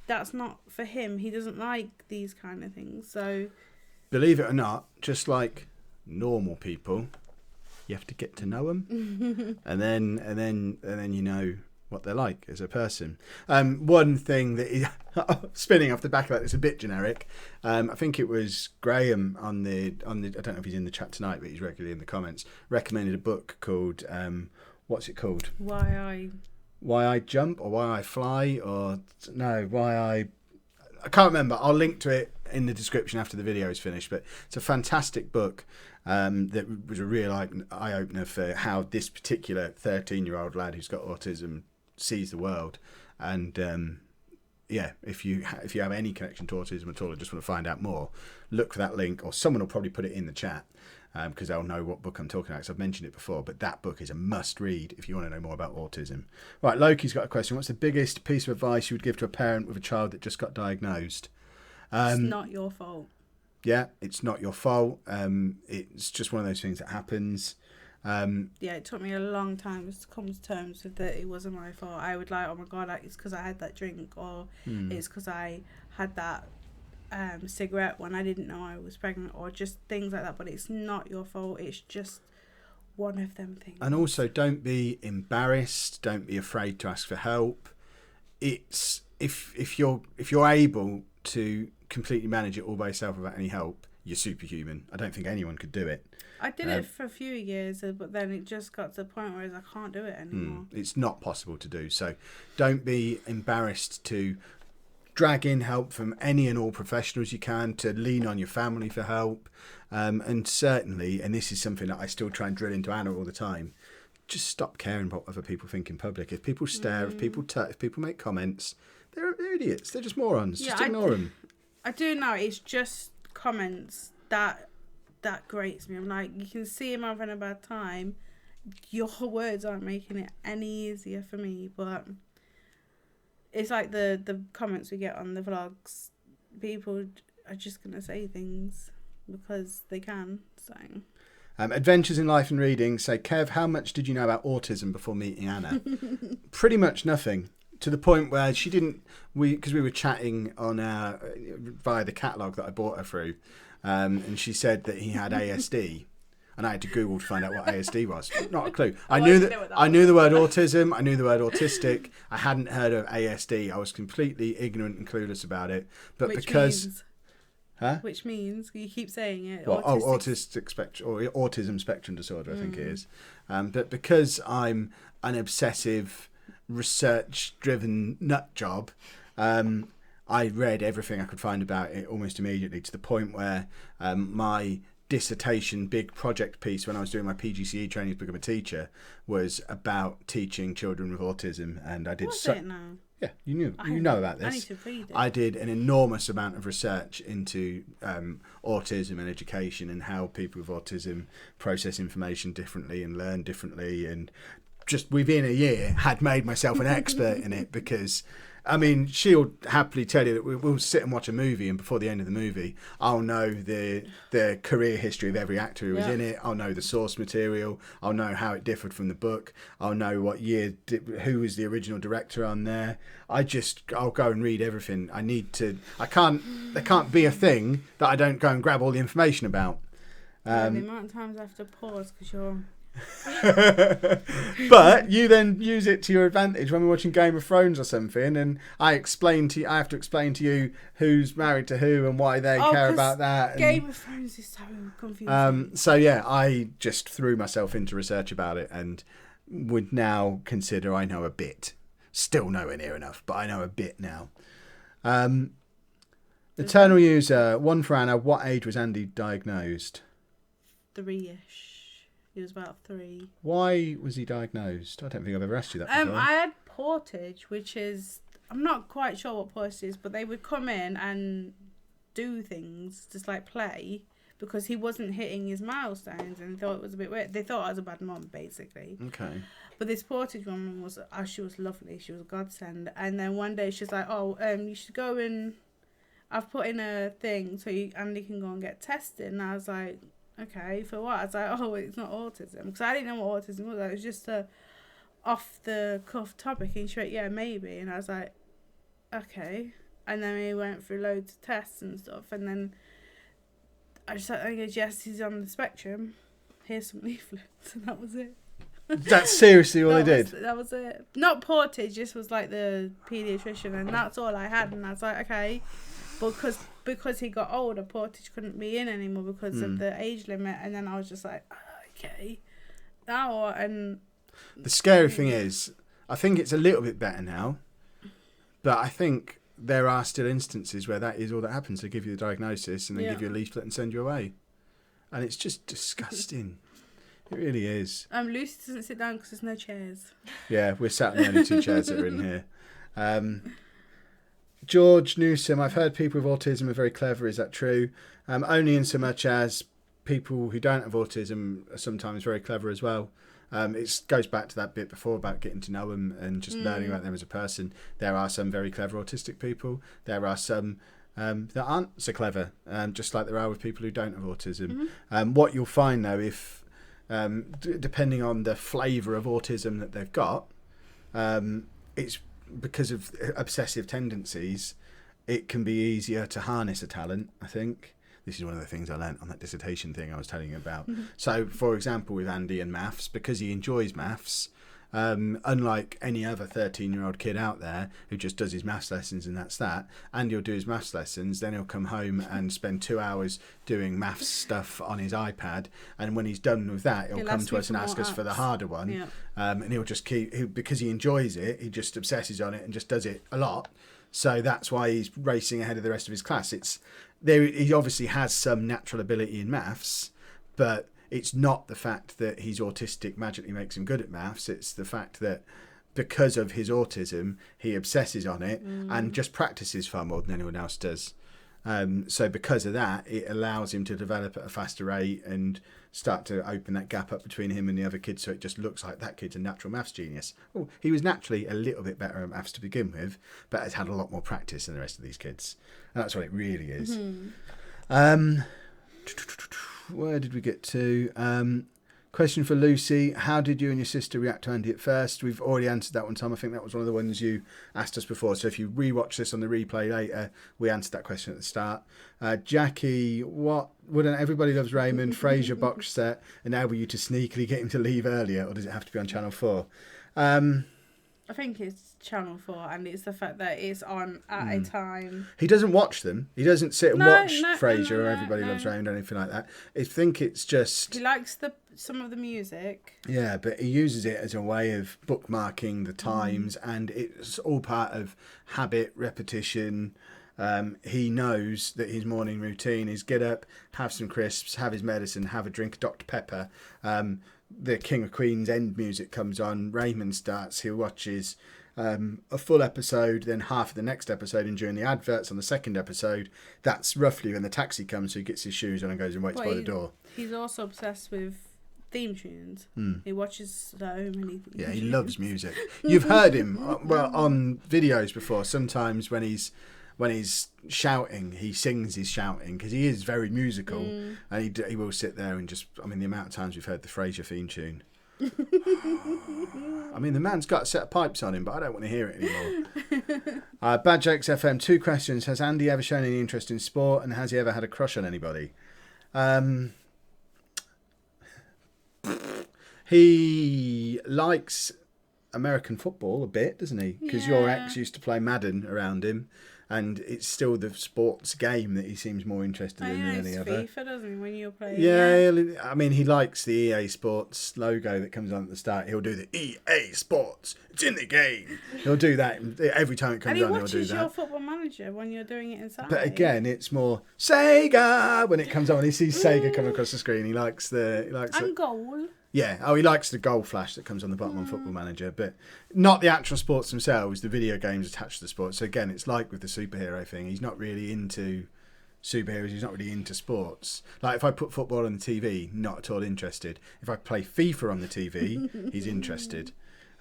that's not for him. He doesn't like these kind of things. So, believe it or not, just like normal people, you have to get to know them, and then you know what they're like as a person. One thing that is spinning off the back of that, it's a bit generic. I think it was Graham on the. I don't know if he's in the chat tonight, but he's regularly in the comments. Recommended a book called what's it called? Why I Jump, or Why I Fly, or no, I can't remember. I'll link to it in the description after the video is finished. But it's a fantastic book that was a real eye-opener for how this particular 13-year-old lad who's got autism sees the world. And yeah, if you have any connection to autism at all and just want to find out more, look for that link, or someone will probably put it in the chat. Because they'll know what book I'm talking about, because I've mentioned it before. But that book is a must-read if you want to know more about autism. Right, Loki's got a question. What's the biggest piece of advice you would give to a parent with a child that just got diagnosed? It's not your fault. Yeah, it's not your fault. It's just one of those things that happens. Yeah, it took me a long time to come to terms with that it wasn't my fault. I would like, oh my God, it's because I had that drink, or it's because I had that cigarette when I didn't know I was pregnant, or just things like that. But it's not your fault. It's just one of them things. And also, don't be embarrassed. Don't be afraid to ask for help. It's if you're able to completely manage it all by yourself without any help, you're superhuman. I don't think anyone could do it. I did it for a few years, but then it just got to the point where I can't do it anymore. It's not possible to do. So don't be embarrassed to drag in help from any and all professionals you can, to lean on your family for help. And certainly, and this is something that I still try and drill into Anna all the time, just stop caring what other people think in public. If people stare, if people make comments, they're idiots. They're just morons. Yeah, just ignore them. I do know it's just comments that grates me. I'm like, you can see him having a bad time. Your words aren't making it any easier for me, but it's like the comments we get on the vlogs. People are just going to say things because they can. So Adventures in Life and Reading say, Kev, how much did you know about autism before meeting Anna? Pretty much nothing. To the point where she didn't, because we were chatting on via the catalogue that I bought her through, and she said that he had ASD. And I had to Google to find out what ASD was. Not a clue. I knew the word autism. I knew the word autistic. I hadn't heard of ASD. I was completely ignorant and clueless about it. But which means you keep saying it. Well, autistic spectrum, or autism spectrum disorder, I think it is. But because I'm an obsessive, research-driven nut job, I read everything I could find about it almost immediately, to the point where my dissertation big project piece when I was doing my PGCE training to become a teacher was about teaching children with autism, and I did yeah, you know about this. I need to read it. I did an enormous amount of research into autism and education, and how people with autism process information differently and learn differently, and just within a year had made myself an expert in it. Because I mean, she'll happily tell you that we'll sit and watch a movie, and before the end of the movie, I'll know the career history of every actor who was in it. I'll know the source material. I'll know how it differed from the book. I'll know what year, who was the original director on there. I'll go and read everything. There can't be a thing that I don't go and grab all the information about. The amount of times I have to pause because you're But you then use it to your advantage when we're watching Game of Thrones or something, and I have to explain to you who's married to who and why they care about that. And, Game of Thrones is so confusing. so yeah, I just threw myself into research about it and would now consider I know a bit. Still nowhere near enough, but I know a bit now. Eternal user, one for Anna. What age was Andy diagnosed? 3-ish. He was about 3. Why was he diagnosed? I don't think I've ever asked you that before. I had portage, which is, I'm not quite sure what portage is, but they would come in and do things, just like play, because he wasn't hitting his milestones and thought it was a bit weird. They thought I was a bad mom, basically. Okay. But this portage woman was, she was lovely. She was a godsend. And then one day she's like, you should go and, I've put in a thing so Andy can go and get tested. And I was like, okay, for what? I was like, it's not autism. Because I didn't know what autism was. It was just a off-the-cuff topic. And she went, yeah, maybe. And I was like, okay. And then we went through loads of tests and stuff. And then I just like, yes, he's on the spectrum. Here's some leaflets. And that was it. That's seriously all they did? That was it. Not portage, just was like the paediatrician. And that's all I had. And I was like, okay. Because he got older, portage couldn't be in anymore because of the age limit. And then I was just like, okay. Now and the scary thing is, I think it's a little bit better now, but I think there are still instances where that is all that happens. They give you the diagnosis and then give you a leaflet and send you away, and it's just disgusting. It really is. Lucy doesn't sit down because there's no chairs. Yeah, we're sat on the only 2 chairs that are in here. George Newsom, I've heard people with autism are very clever. Is that true? Only in so much as people who don't have autism are sometimes very clever as well. It goes back to that bit before about getting to know them and just learning about them as a person. There are some very clever autistic people. There are some that aren't so clever, just like there are with people who don't have autism. What you'll find, though, if depending on the flavour of autism that they've got, it's because of obsessive tendencies, it can be easier to harness a talent, I think. This is one of the things I learnt on that dissertation thing I was telling you about. So, for example, with Andy and maths, because he enjoys maths, unlike any other 13-year-old kid out there who just does his maths lessons and that's that, Andy will do his maths lessons, then he'll come home and spend 2 hours doing maths stuff on his iPad, and when he's done with that, he'll come to us and ask us for the harder one, and he'll just because he enjoys it, he just obsesses on it and just does it a lot. So that's why he's racing ahead of the rest of his class. He obviously has some natural ability in maths, but it's not the fact that he's autistic magically makes him good at maths. It's the fact that because of his autism, he obsesses on it and just practices far more than anyone else does. So because of that, it allows him to develop at a faster rate and start to open that gap up between him and the other kids, so it just looks like that kid's a natural maths genius. Oh, he was naturally a little bit better at maths to begin with, but has had a lot more practice than the rest of these kids. And that's what it really is. Where did we get to? Question for Lucy. How did you and your sister react to Andy at first? We've already answered that one time. I think that was one of the ones you asked us before. So if you rewatch this on the replay later, we answered that question at the start. Jackie, wouldn't Everybody Loves Raymond, Frasier box set, enable you to sneakily get him to leave earlier, or does it have to be on Channel 4? I think it's Channel 4, and it's the fact that it's on at a time. He doesn't watch them. He doesn't sit and watch Frasier or Everybody Loves Raymond or anything like that. I think it's just... He likes some of the music. Yeah, but he uses it as a way of bookmarking the times, and it's all part of habit, repetition. He knows that his morning routine is get up, have some crisps, have his medicine, have a drink of Dr. Pepper. The King of Queens end music comes on, Raymond starts, he watches a full episode, then half of the next episode, and during the adverts on the second episode, that's roughly when the taxi comes, so he gets his shoes on and goes and waits by the door. He's also obsessed with theme tunes. He watches so many theme tunes. He loves music. You've heard him on videos before. Sometimes when he's shouting, he sings his shouting because he is very musical, and he will sit there and just, the amount of times we've heard the Frasier theme tune. The man's got a set of pipes on him, but I don't want to hear it anymore. Badge XFM, 2 questions. Has Andy ever shown any interest in sport, and has he ever had a He likes American football a bit, doesn't he? Because your ex used to play Madden around him, and it's still the sports game that he seems more interested in than any other. FIFA, doesn't he, when you're playing? Yeah, I mean, he likes the EA Sports logo that comes on at the start. He'll do the EA Sports. It's in the game. He'll do that every time it comes on. He'll do that. And he watches your Football Manager when you're doing it inside. But again, it's more Sega when it comes on. He sees Sega coming across the screen. He likes and goal. Yeah, he likes the goal flash that comes on the bottom on Football Manager, but not the actual sports themselves, the video games attached to the sports. So again, it's like with the superhero thing. He's not really into superheroes, he's not really into sports. Like if I put football on the TV, not at all interested. If I play FIFA on the TV, he's interested.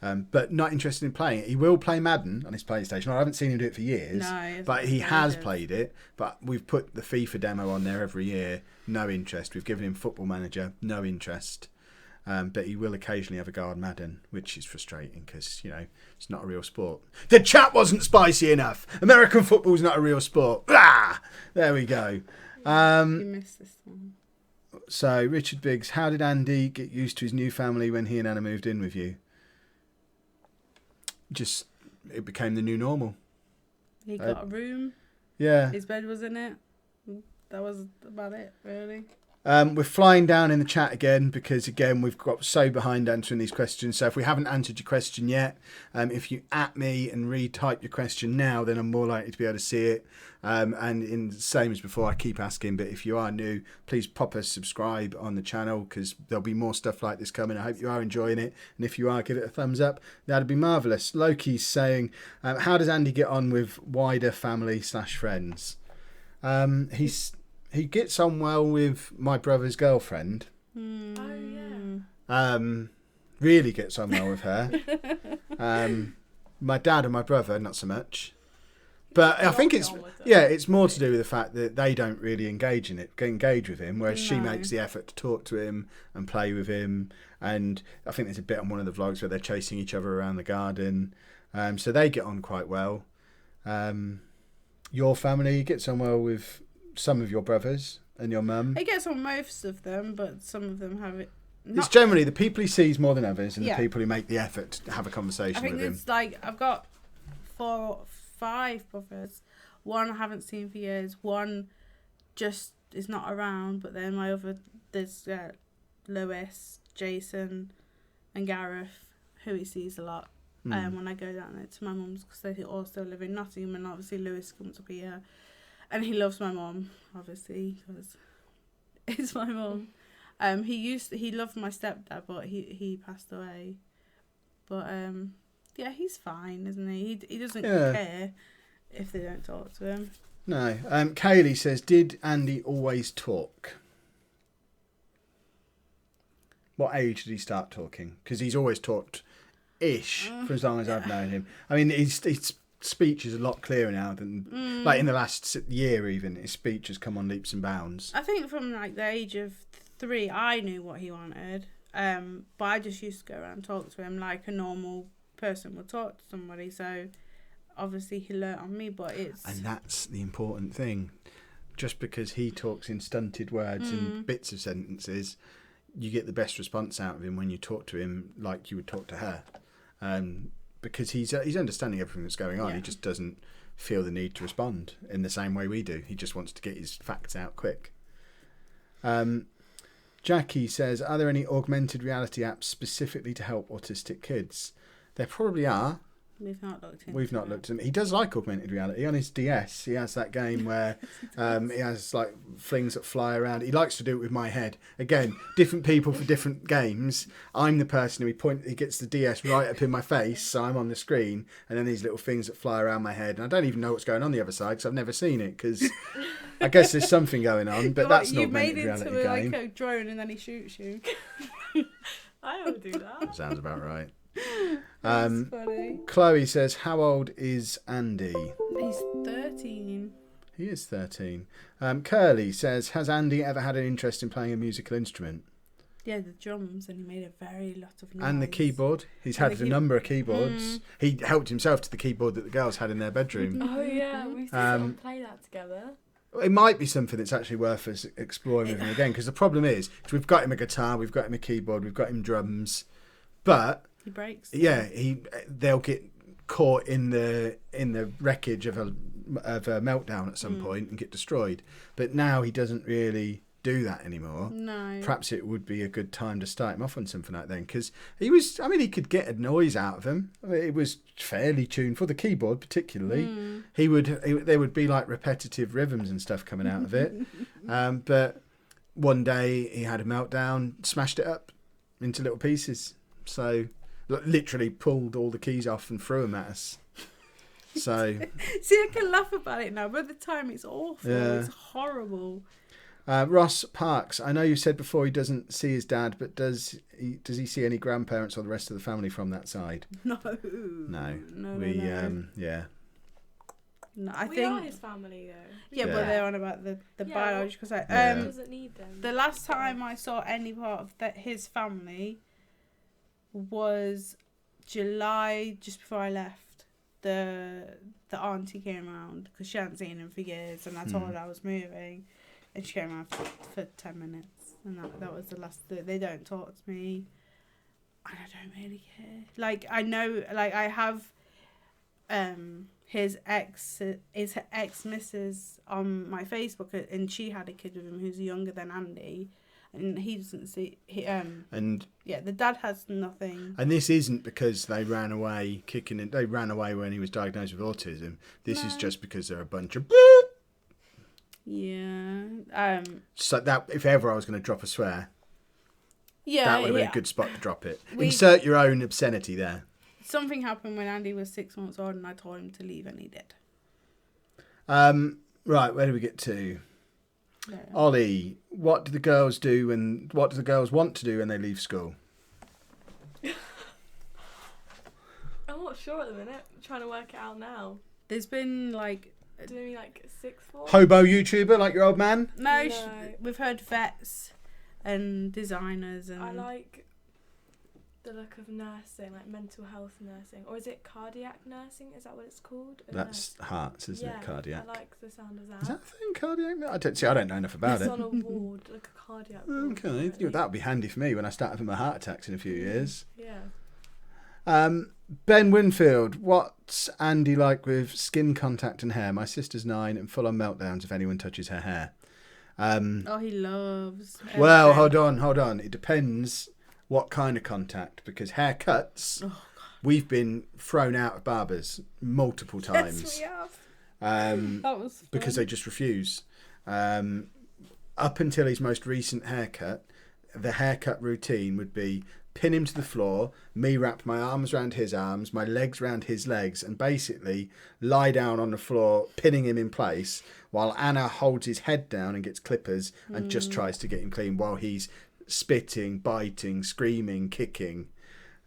But not interested in playing it. He will play Madden on his PlayStation. I haven't seen him do it for years, but he has played it. But we've put the FIFA demo on there every year, no interest. We've given him Football Manager, no interest. But he will occasionally have a go on Madden, which is frustrating because, it's not a real sport. The chat wasn't spicy enough. American football's not a real sport. Ah! There we go. You missed this one. So, Richard Biggs, how did Andy get used to his new family when he and Anna moved in with you? Just, it became the new normal. He got a room. Yeah. His bed was in it. That was about it, really. We're flying down in the chat again because, again, we've got so behind answering these questions. So if we haven't answered your question yet, if you at me and retype your question now, then I'm more likely to be able to see it. And in the same as before, I keep asking, but if you are new, please pop us subscribe on the channel because there'll be more stuff like this coming. I hope you are enjoying it. And if you are, give it a thumbs up. That'd be marvellous. Loki's saying, how does Andy get on with wider family/friends? He gets on well with my brother's girlfriend. Oh, yeah. Really gets on well with her. My dad and my brother, not so much. But I think it's more to do with the fact that they don't really engage with him, whereas she makes the effort to talk to him and play with him. And I think there's a bit on one of the vlogs where they're chasing each other around the garden. So they get on quite well. Your family gets on well with some of your brothers and your mum. He gets on most of them, but some of them have it. It's generally the people he sees more than others, and the people who make the effort to have a conversation with him. I think it's like I've got 5 brothers. One I haven't seen for years. One just is not around. But then there's Lewis, Jason, and Gareth, who he sees a lot. When I go down there to my mum's, because they all still live in Nottingham, and obviously Lewis comes up here. And he loves my mum, obviously, because it's my mum. He loved my stepdad, but he passed away. But he's fine, isn't he? He doesn't care if they don't talk to him. No. Kaylee says, did Andy always talk? What age did he start talking? Because he's always talked-ish for as long as I've known him. I mean, he's speech is a lot clearer now than like in the last year. Even his speech has come on leaps and bounds. I think from like the age of 3 I knew what he wanted, but I just used to go around and talk to him like a normal person would talk to somebody. So obviously he learnt on me, and that's the important thing. Just because he talks in stunted words and bits of sentences, you get the best response out of him when you talk to him like you would talk to her. Because he's understanding everything that's going on. Yeah. He just doesn't feel the need to respond in the same way we do. He just wants to get his facts out quick. Jackie says, are there any augmented reality apps specifically to help autistic kids? There probably are. We've not looked at them. He does like augmented reality. On his DS, he has that game where he has like flings that fly around. He likes to do it with my head. Again, different people for different games. I'm the person he gets the DS right up in my face, so I'm on the screen, and then these little things that fly around my head. And I don't even know what's going on the other side because I've never seen it, because I guess there's something going on, but that's an augmented reality game. You made it into like a drone and then he shoots you. I would do that. Sounds about right. That's funny. Chloe says, how old is Andy? He's 13. He is 13. Curly says, has Andy ever had an interest in playing a musical instrument? Yeah, the drums, and he made a very lot of noise. And the keyboard. He's had a number of keyboards. He helped himself to the keyboard that the girls had in their bedroom. Oh yeah, we used to play that together. It might be something that's actually worth us exploring with him again, because the problem is we've got him a guitar, we've got him a keyboard, we've got him drums, but He breaks. yeah, they'll get caught in the wreckage of a meltdown at some point and get destroyed. But now he doesn't really do that anymore. No. Perhaps it would be a good time to start him off on something like that, because he could get a noise out of him. It was fairly tuned for the keyboard, particularly. There would be like repetitive rhythms and stuff coming out of it. But one day he had a meltdown, smashed it up into little pieces. So literally pulled all the keys off and threw them at us. So see, I can laugh about it now, but at the time it's awful. Yeah. It's horrible. Ross Parks, I know you said before he doesn't see his dad, but does he see any grandparents or the rest of the family from that side? No. No. No. Yeah. No, We are his family though. Yeah, but they're on about the biological side. He doesn't need them. The last time I saw any part of his family was July, just before I left. The auntie came around because she hadn't seen him for years, and I told her I was moving, and she came around for 10 minutes, and that was the last. They don't talk to me, and I don't really care. Like, I know, like, I have his ex missus on my Facebook, and she had a kid with him who's younger than Andy. And he doesn't see the dad has nothing. And this isn't because they ran away kicking it. They ran away when he was diagnosed with autism. This is just because they're a bunch of. Yeah. So that if ever I was going to drop a swear, that would have been a good spot to drop it. Insert your own obscenity there. Something happened when Andy was 6 months old, and I told him to leave, and he did. Right, where do we get to? Yeah. Ollie, what do the girls do and what do the girls want to do when they leave school? I'm not sure at the minute. I'm trying to work it out now. There's been like doing like sixth form. Hobo YouTuber like your old man? No. We've heard vets and designers, and I like the look of nursing, like mental health nursing, or is it cardiac nursing? Is that what it's called? That's hearts, isn't it? Cardiac. I like the sound of that. Is that a thing, cardiac? I don't know enough about it's it. on a ward, like a cardiac ward. Okay, that would be handy for me when I start having my heart attacks in a few years. Yeah. Ben Winfield, what's Andy like with skin contact and hair? My sister's 9 and full on meltdowns if anyone touches her hair. He loves. Well, hold on. It depends what kind of contact, because haircuts, we've been thrown out of barbers multiple times. Yes, we have. That was fun. Because they just refuse. Up until his most recent haircut, the haircut routine would be pin him to the floor, me wrap my arms around his arms, my legs around his legs, and basically lie down on the floor, pinning him in place, while Anna holds his head down and gets clippers and just tries to get him clean while he's spitting, biting, screaming, kicking.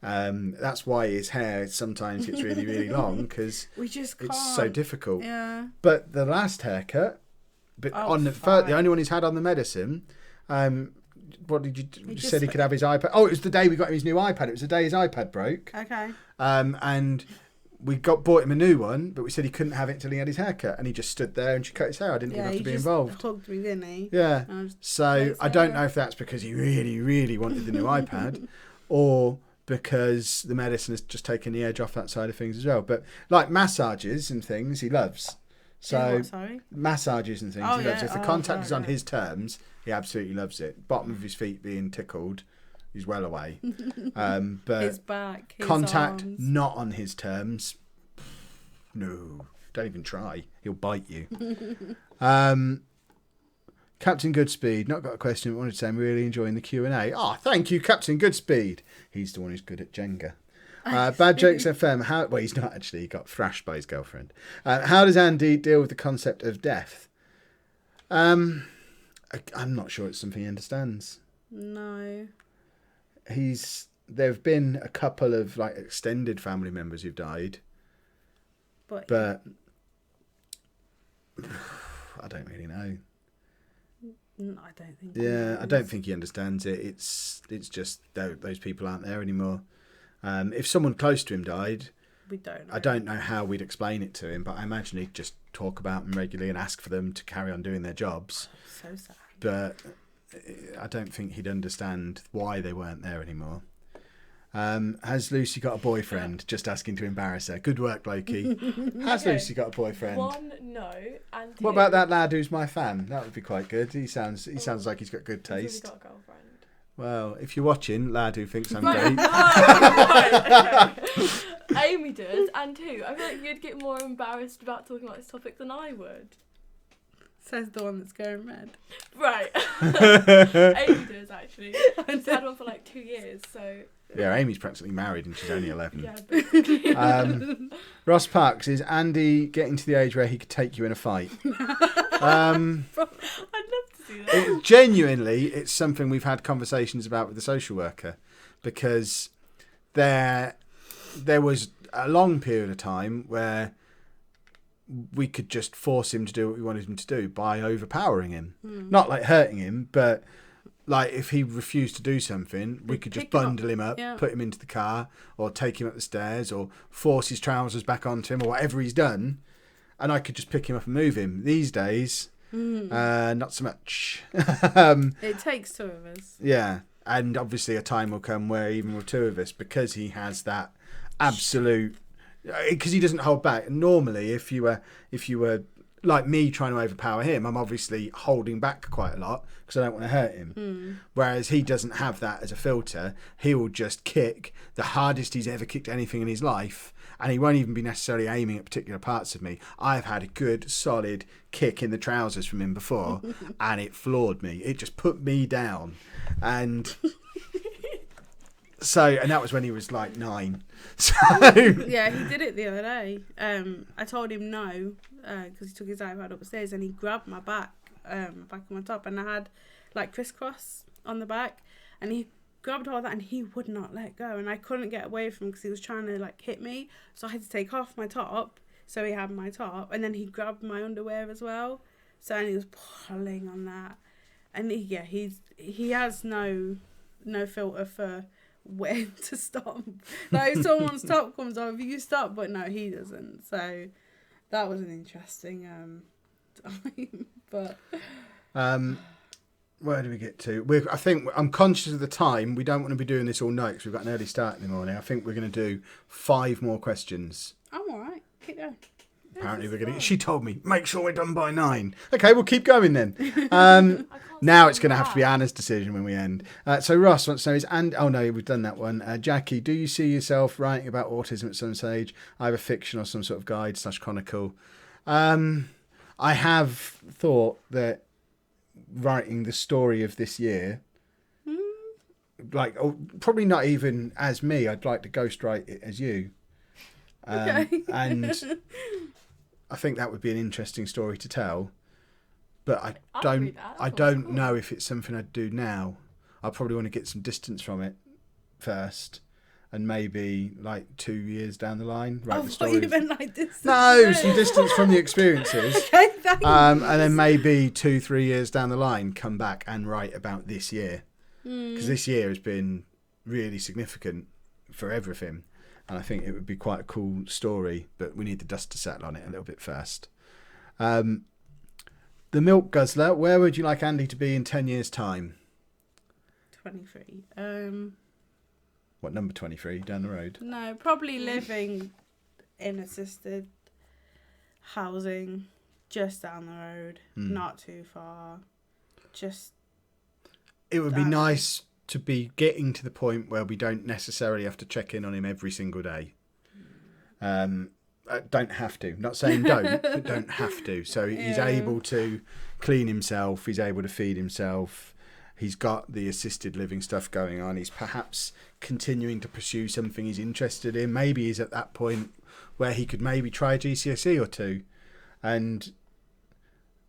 That's why his hair sometimes gets really, really long, because it's so difficult. Yeah. But the last haircut, the only one he's had on the medicine, what did you said he could have his iPad. Oh, it was the day we got him his new iPad. It was the day his iPad broke. Okay. And we bought him a new one, but we said he couldn't have it until he had his haircut, and he just stood there and she cut his hair. I didn't even have to be involved. He hugged me, didn't he? Yeah. So I don't know if that's because he really, really wanted the new iPad, or because the medicine has just taken the edge off that side of things as well. But like massages and things, he loves. So massages and things, he loves. If the contact is on his terms, he absolutely loves it. Bottom of his feet being tickled, he's well away. But his back, his contact arms. not on his terms, no, don't even try. He'll bite you. Captain Goodspeed, not got a question, but wanted to say I'm really enjoying the Q&A. Oh, thank you, Captain Goodspeed. He's the one who's good at Jenga. Bad Jokes FM. He's not actually. He got thrashed by his girlfriend. How does Andy deal with the concept of death? I'm not sure it's something he understands. No. There have been a couple of like extended family members who've died, but I don't really know. No, I don't think. Yeah, I don't think he understands it. It's just those people aren't there anymore. If someone close to him died, we don't know. I don't know how we'd explain it to him, but I imagine he'd just talk about them regularly and ask for them to carry on doing their jobs. So sad. But I don't think he'd understand why they weren't there anymore. Has Lucy got a boyfriend? Just asking to embarrass her. Good work, Blakey. Has Lucy got a boyfriend? 1, no, and 2. What about that lad who's my fan? That would be quite good. He sounds like he's got good taste. He's got a girlfriend. Well, if you're watching, lad who thinks I'm Right, great. right, okay. Amy does, and 2. I feel like you'd get more embarrassed about talking about this topic than I would. Says the one that's going red. Right. Amy does, actually. She's had one for like 2 years, so... Yeah, Amy's practically married and she's only 11. Yeah, basically. Ross Parks, is Andy getting to the age where he could take you in a fight? I'd love to see that. Genuinely, it's something we've had conversations about with the social worker, because there was a long period of time where we could just force him to do what we wanted him to do by overpowering him. Not like hurting him, but like if he refused to do something, we could just bundle him up, put him into the car, or take him up the stairs, or force his trousers back onto him, or whatever he's done, and I could just pick him up and move him. These days, not so much. It takes 2 of us. Yeah, and obviously a time will come where even with 2 of us, because he has that absolute, because he doesn't hold back. Normally, if you were like me trying to overpower him, I'm obviously holding back quite a lot because I don't want to hurt him. Whereas he doesn't have that as a filter. He will just kick the hardest he's ever kicked anything in his life, and he won't even be necessarily aiming at particular parts of me. I've had a good solid kick in the trousers from him before, and it floored me. It just put me down. And so, and that was when he was like 9. So Yeah, he did it the other day. I told him no, because he took his iPad upstairs and he grabbed my back of my top, and I had like crisscross on the back, and he grabbed all that and he would not let go, and I couldn't get away from him because he was trying to like hit me, so I had to take off my top, so he had my top, and then he grabbed my underwear as well, so, and he was pulling on that, and he has no filter for when to stop. Like if someone's top comes off, you stop, but no, he doesn't. So that was an interesting time. But where do we get to? I think I'm conscious of the time. We don't want to be doing this all night because we've got an early start in the morning. I think we're going to do 5 more questions. I'm all right. Keep going. Apparently we're going to. She told me make sure we're done by 9. Okay, we'll keep going then. Now it's going to have to be Anna's decision when we end. So Ross wants to know, oh no, we've done that one. Jackie, do you see yourself writing about autism at some stage, either fiction or some sort of guide / chronicle? I have thought that writing the story of this year, probably not even as me, I'd like to ghostwrite it as you. Okay. And I think that would be an interesting story to tell. But I don't know if it's something I'd do now. I probably want to get some distance from it first, and maybe like 2 years down the line write the story. You meant like distance. No, some distance from the experiences. Okay, thanks. And then maybe 2-3 years down the line, come back and write about this year, because this year has been really significant for everything, and I think it would be quite a cool story. But we need the dust to settle on it a little bit first. The Milk Guzzler, where would you like Andy to be in 10 years' time? 23. What, number 23, down the road? No, probably living in assisted housing just down the road, not too far. It would be nice to be getting to the point where we don't necessarily have to check in on him every single day. Don't have to. Not saying don't, but don't have to. So he's able to clean himself. He's able to feed himself. He's got the assisted living stuff going on. He's perhaps continuing to pursue something he's interested in. Maybe he's at that point where he could maybe try a GCSE or 2 and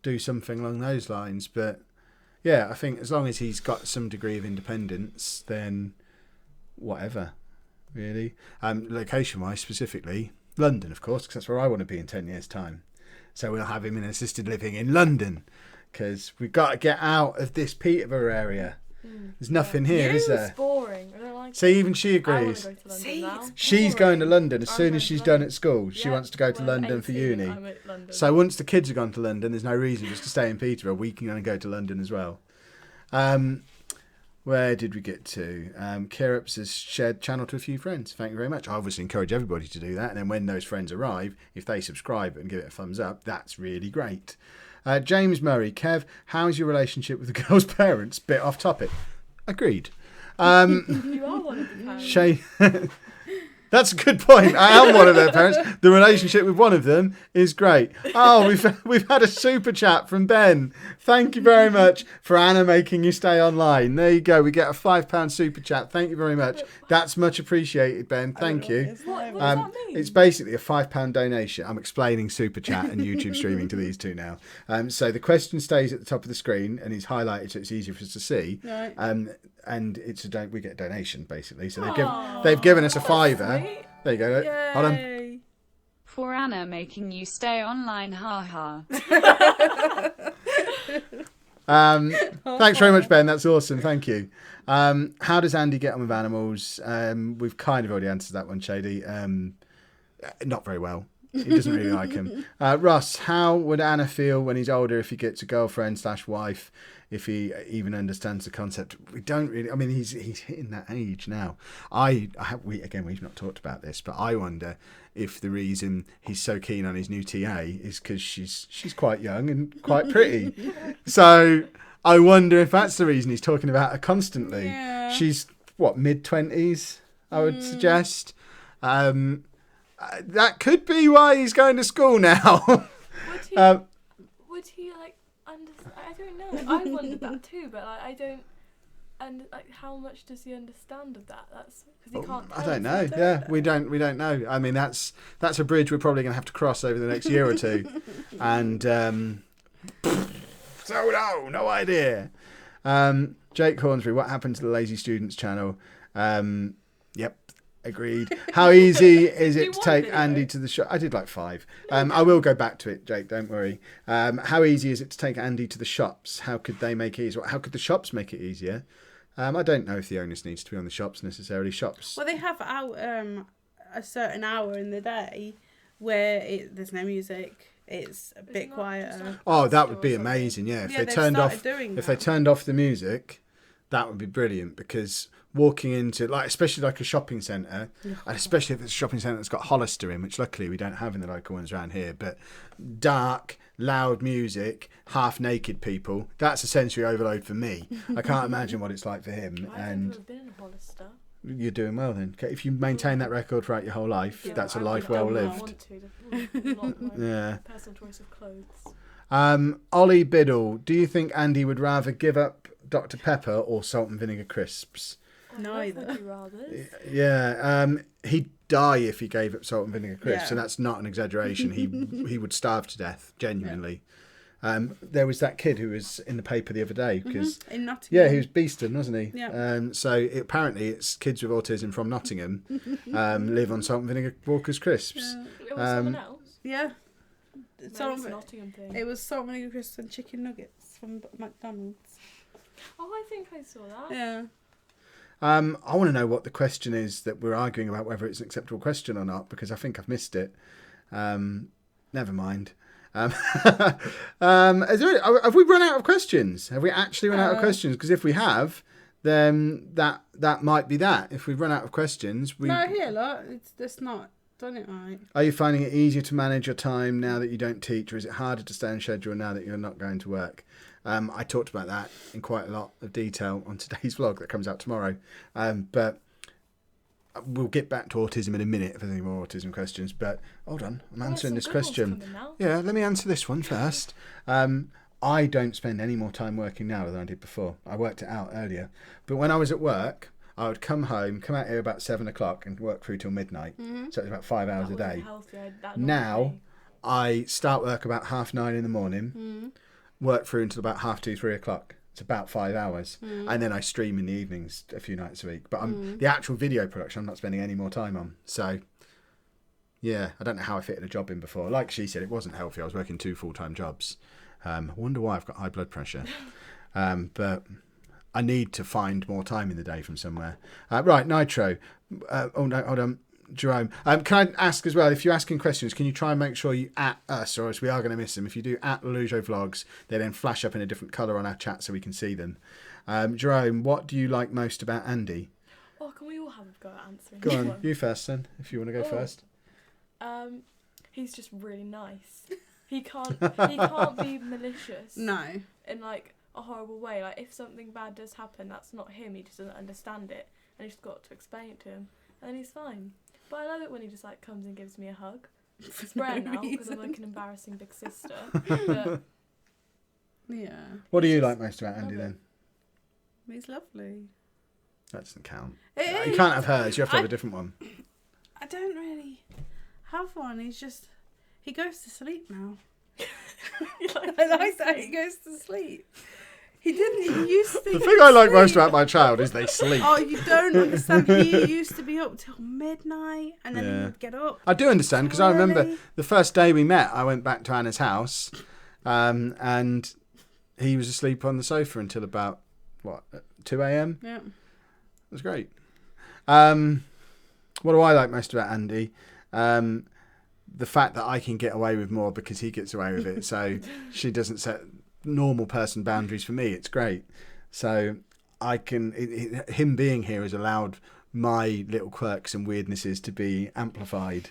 do something along those lines. But yeah, I think as long as he's got some degree of independence, then whatever, really. Location-wise, specifically, London, of course, because that's where I want to be in 10 years' time. So we'll have him in assisted living in London, because we've got to get out of this Peterborough area. There's nothing here, is there? It's boring. I don't like like See, it. even she I want agrees. to go to London See, now. it's She's going to London as I'm soon going as to she's London. done at school. She Yeah, wants to go to when London for 18, uni. I'm at London. So once the kids have gone to London, there's no reason just to stay in Peterborough. We can go to London as well. Where did we get to? Kirips has shared channel to a few friends. Thank you very much. I obviously encourage everybody to do that. And then when those friends arrive, if they subscribe and give it a thumbs up, that's really great. James Murray, Kev, how's your relationship with the girl's parents? Bit off topic. Agreed. You are one of the parents. Shay. That's a good point. I am one of their parents. The relationship with one of them is great. Oh, we've had a super chat from Ben. Thank you very much for Anna making you stay online. There you go. We get a £5 super chat. Thank you very much. That's much appreciated, Ben. Thank you. What does that mean? It's basically a £5 donation. I'm explaining super chat and YouTube streaming to these two now. So the question stays at the top of the screen and it's highlighted so it's easier for us to see. Right. And it's we get a donation basically. So they've given us a £5. Sweet. There you go. Yay. Hold on. For Anna making you stay online, haha. Thanks very much, Ben. That's awesome. Thank you. How does Andy get on with animals? We've kind of already answered that one, Shady. Not very well. He doesn't really like him. Ross, how would Anna feel when he's older if he gets a girlfriend/wife? If he even understands the concept? We don't really. I mean, he's hitting that age now. We've not talked about this, but I wonder if the reason he's so keen on his new TA is because she's quite young and quite pretty. So I wonder if that's the reason he's talking about her constantly. Yeah. She's mid-20s, I would suggest. That could be why he's going to school now. Would he like understand? I don't know. I wondered that too, but I don't. And like, how much does he understand of that? That's because he can't. I don't know. Yeah, we don't know. I mean, that's a bridge we're probably going to have to cross over the next year or two. And no idea. Jake Hornsby, what happened to the Lazy Students channel? Yep. Agreed. How easy is it to take Andy to the shop? I did like 5. I will go back to it, Jake. Don't worry. How easy is it to take Andy to the shops? How could they make it easier? How could the shops make it easier? I don't know if the onus needs to be on the shops necessarily. Shops. Well, they have a certain hour in the day where there's no music. It's a bit quieter. Oh, that would be amazing. Yeah, if they turned off the music, that would be brilliant because walking into especially like a shopping centre, and especially if it's a shopping centre that's got Hollister in, which luckily we don't have in the local ones around here, but dark, loud music, half naked people, that's a sensory overload for me. I can't imagine what it's like for him. I've never been in Hollister. You're doing well then. If you maintain that record throughout your whole life, that's a life well lived. I want to. Not my personal choice of clothes. Ollie Biddle, do you think Andy would rather give up Dr. Pepper or salt and vinegar crisps? Neither. Yeah, he'd die if he gave up salt and vinegar crisps, and that's not an exaggeration. He would starve to death, genuinely. There was that kid who was in the paper the other day because in Nottingham. Yeah, he was Beeston, wasn't he? Yeah. Apparently it's kids with autism from Nottingham live on salt and vinegar Walker's crisps. It was someone else. Yeah. It's a Nottingham thing. It was salt and vinegar crisps and chicken nuggets from McDonald's. Oh, I think I saw that. Yeah. I want to know what the question is that we're arguing about, whether it's an acceptable question or not, because I think I've missed it. Never mind. Have we run out of questions? Have we actually run out of questions? Because if we have, then that might be that. If we've run out of questions, it's not done it right. Are you finding it easier to manage your time now that you don't teach, or is it harder to stay on schedule now that you're not going to work? I talked about that in quite a lot of detail on today's vlog that comes out tomorrow. But we'll get back to autism in a minute if there's any more autism questions. But hold on, I'm answering this question. Yeah, let me answer this one first. I don't spend any more time working now than I did before. I worked it out earlier. But when I was at work, I would come out here about 7 o'clock and work through till midnight. Mm-hmm. So it was about 5 hours a day. Now, I start work about 9:30 in the morning, work through until about 2:30, 3 o'clock. It's about 5 hours. And then I stream in the evenings a few nights a week. But the actual video production I'm not spending any more time on. So, yeah, I don't know how I fitted a job in before. Like she said, it wasn't healthy. I was working 2 full-time jobs. I wonder why I've got high blood pressure. But I need to find more time in the day from somewhere. Right, Nitro. Oh no, hold on. Jerome, can I ask as well, if you're asking questions, can you try and make sure you at us, or else we are going to miss them. If you do at Lollujo Vlogs, they then flash up in a different colour on our chat so we can see them. Jerome, what do you like most about Andy? Oh, can we all have a go at answering Go this on, one? you first then, if you want to go first. He's just really nice. He can't be malicious. No. In like a horrible way. Like if something bad does happen, that's not him. He just doesn't understand it, and you just got to explain it to him, and he's fine. But I love it when he just like comes and gives me a hug. It's rare now because I'm like an embarrassing big sister. But yeah. What do you like most about Andy then? He's lovely. That doesn't count. It You can't have hers. You have to have a different one. I don't really have one. He goes to sleep now. I like that he goes to sleep. He used to. The thing I like most about my child is they sleep. Oh, you don't understand. He used to be up till midnight, and then he would get up. I do understand, because I remember the first day we met, I went back to Anna's house, and he was asleep on the sofa until about 2 a.m. Yeah, it was great. What do I like most about Andy? The fact that I can get away with more because he gets away with it. So she doesn't set normal person boundaries for me. It's great. So I can. Him being here has allowed my little quirks and weirdnesses to be amplified.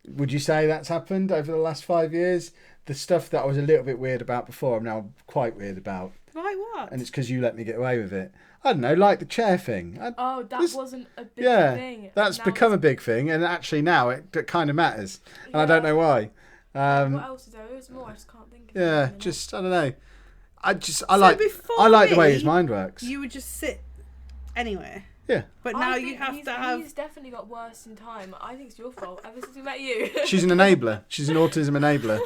Would you say that's happened over the last 5 years? The stuff that I was a little bit weird about before, I'm now quite weird about. like what? And it's because you let me get away with it. I don't know, like the chair thing. Wasn't a big thing. That's now become a big thing, and actually now it kind of matters, and I don't know why. What else is there? There was more. I just can't think of it. Yeah, just I don't know. I before like the way me, his mind works. You would just sit anywhere. Yeah. But now you have to have. He's definitely got worse in time. I think it's your fault. Ever since we met you. She's an enabler. She's an autism enabler.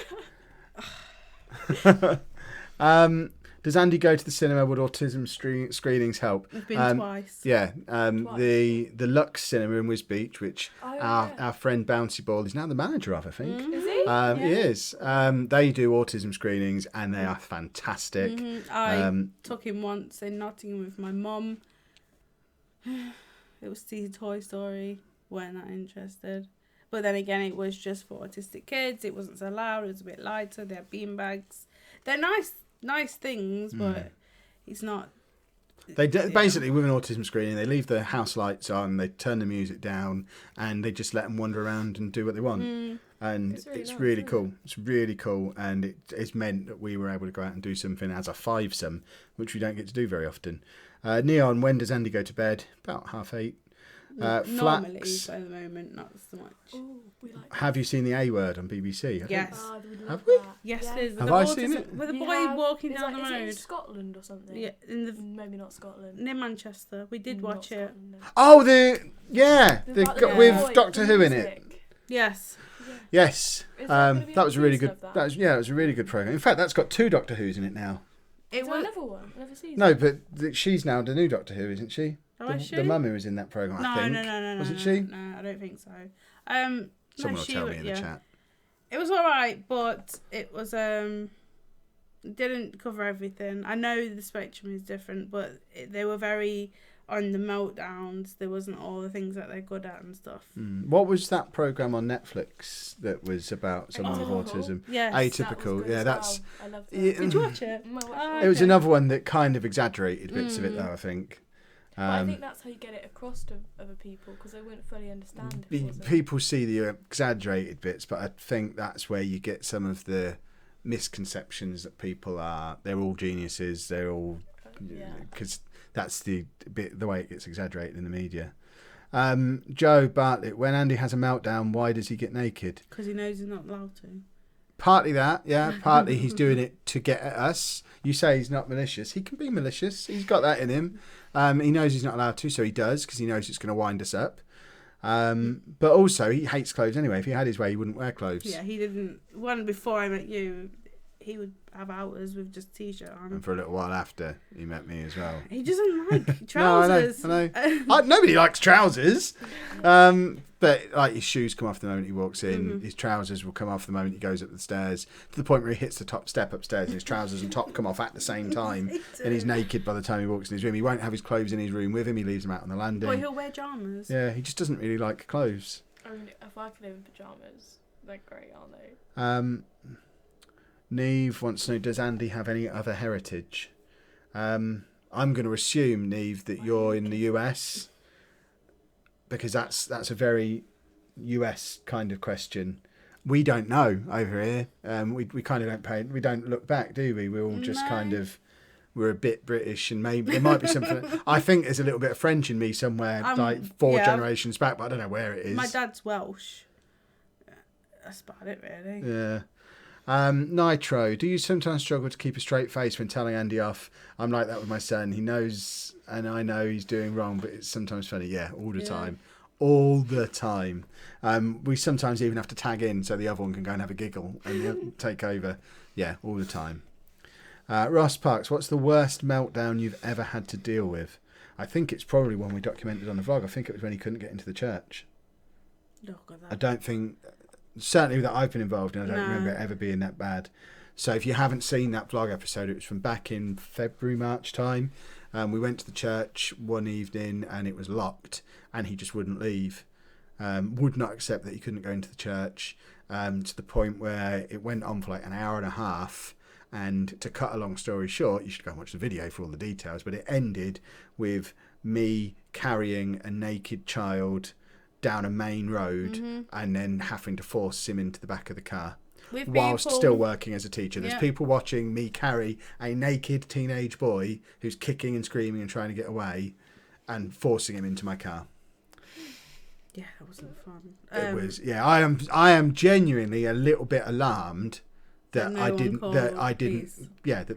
Does Andy go to the cinema? Would autism screenings help? I've been twice. Yeah. Twice. The Lux Cinema in Wisbeach, which yeah. our friend Bouncy Ball is now the manager of, I think. Is he? He is. They do autism screenings, and they are fantastic. I took him once in Nottingham with my mum. It was see Toy Story. Weren't that interested. But then again, it was just for autistic kids. It wasn't so loud. It was a bit lighter. They had beanbags. They're nice things, but it's not. They basically, with an autism screening, they leave the house lights on, they turn the music down, and they just let them wander around and do what they want. And it's really cool. It's really cool, and it's meant that we were able to go out and do something as a fivesome, which we don't get to do very often. Neon, when does Andy go to bed? About 8:30. Normally, Flax, at the moment, not so much. Ooh, we like that. have you seen the A Word on BBC? Yes. We love Have we? that. Yes, Yeah. it is. With Have the I autism, seen it? with a We boy have. walking It's down like, the is it in road. Scotland or something? Yeah, Maybe not Scotland. near Manchester. We did Not watch it. Scotland, no. Oh, About with boy, Doctor the Who in it. music. Yes. Yes, Is that gonna be that was a on really season good. of that? That was it was a really good program. In fact, that's got 2 Doctor Who's in it now. It Is there was. another one? Another season? No, but she's now the new Doctor Who, isn't she? Oh, is she? The mum who was in that program, No, I think. no. Was it she? No, I don't think so. Someone no, will tell me in the chat. It was alright, but it was didn't cover everything. I know the spectrum is different, but they were very on the meltdowns. There wasn't all the things that they're good at and stuff. What was that program on Netflix that was about someone with Atypical. autism? Yes. Atypical. Yeah, that's. I love that. Yeah, Did you watch it? It was another one that kind of exaggerated bits of it, though. I think. But I think that's how you get it across to other people, because they wouldn't fully understand it. Was it? People see the exaggerated bits, but I think that's where you get some of the misconceptions that people they're all geniuses, they're all, because that's the way it gets exaggerated in the media. Joe Bartlett, when Andy has a meltdown, why does he get naked? Because he knows he's not allowed to. Partly that, yeah. Partly he's doing it to get at us. You say he's not malicious. He can be malicious. He's got that in him. He knows he's not allowed to, so he does, because he knows it's going to wind us up. But also, he hates clothes anyway. If he had his way, he wouldn't wear clothes. Yeah, he didn't. One before I met you, he would have hours with just t-shirt on. And for a little while after, he met me as well. He doesn't like trousers. No, I know. Nobody likes trousers. But like his shoes come off the moment he walks in. His trousers will come off the moment he goes up the stairs, to the point where he hits the top step upstairs and his trousers and top come off at the same time. And he's naked by the time he walks in his room. He won't have his clothes in his room with him. He leaves them out on the landing. But he'll wear pyjamas. Yeah, he just doesn't really like clothes. I mean, if I could live in pyjamas, they're great, aren't they? Neve wants to know, does Andy have any other heritage? I'm going to assume, Neve, that you're in the US, because that's a very US kind of question. We don't know over here. We kind of we don't look back, do we? We're all just we're a bit British, and maybe there might be something. I think there's a little bit of French in me somewhere, like 4 generations back, but I don't know where it is. My dad's Welsh. That's about it, really. Yeah. Nitro, do you sometimes struggle to keep a straight face when telling Andy off? I'm like that with my son. He knows, and I know he's doing wrong, but it's sometimes funny. Yeah, all the time. All the time. We sometimes even have to tag in so the other one can go and have a giggle and take over. Yeah, all the time. Ross Parks, what's the worst meltdown you've ever had to deal with? I think it's probably one we documented on the vlog. I think it was when he couldn't get into the church. I don't think... Certainly that I've been involved in, I don't remember it ever being that bad. So if you haven't seen that vlog episode, it was from back in February, March time. We went to the church one evening and it was locked and he just wouldn't leave. Would not accept that he couldn't go into the church, to the point where it went on for like an hour and a half. And to cut a long story short, you should go and watch the video for all the details, but it ended with me carrying a naked child down a main road and then having to force him into the back of the car whilst still working as a teacher. There's people watching me carry a naked teenage boy who's kicking and screaming and trying to get away and forcing him into my car. Yeah, that wasn't fun. It was. Yeah, I am genuinely a little bit alarmed that that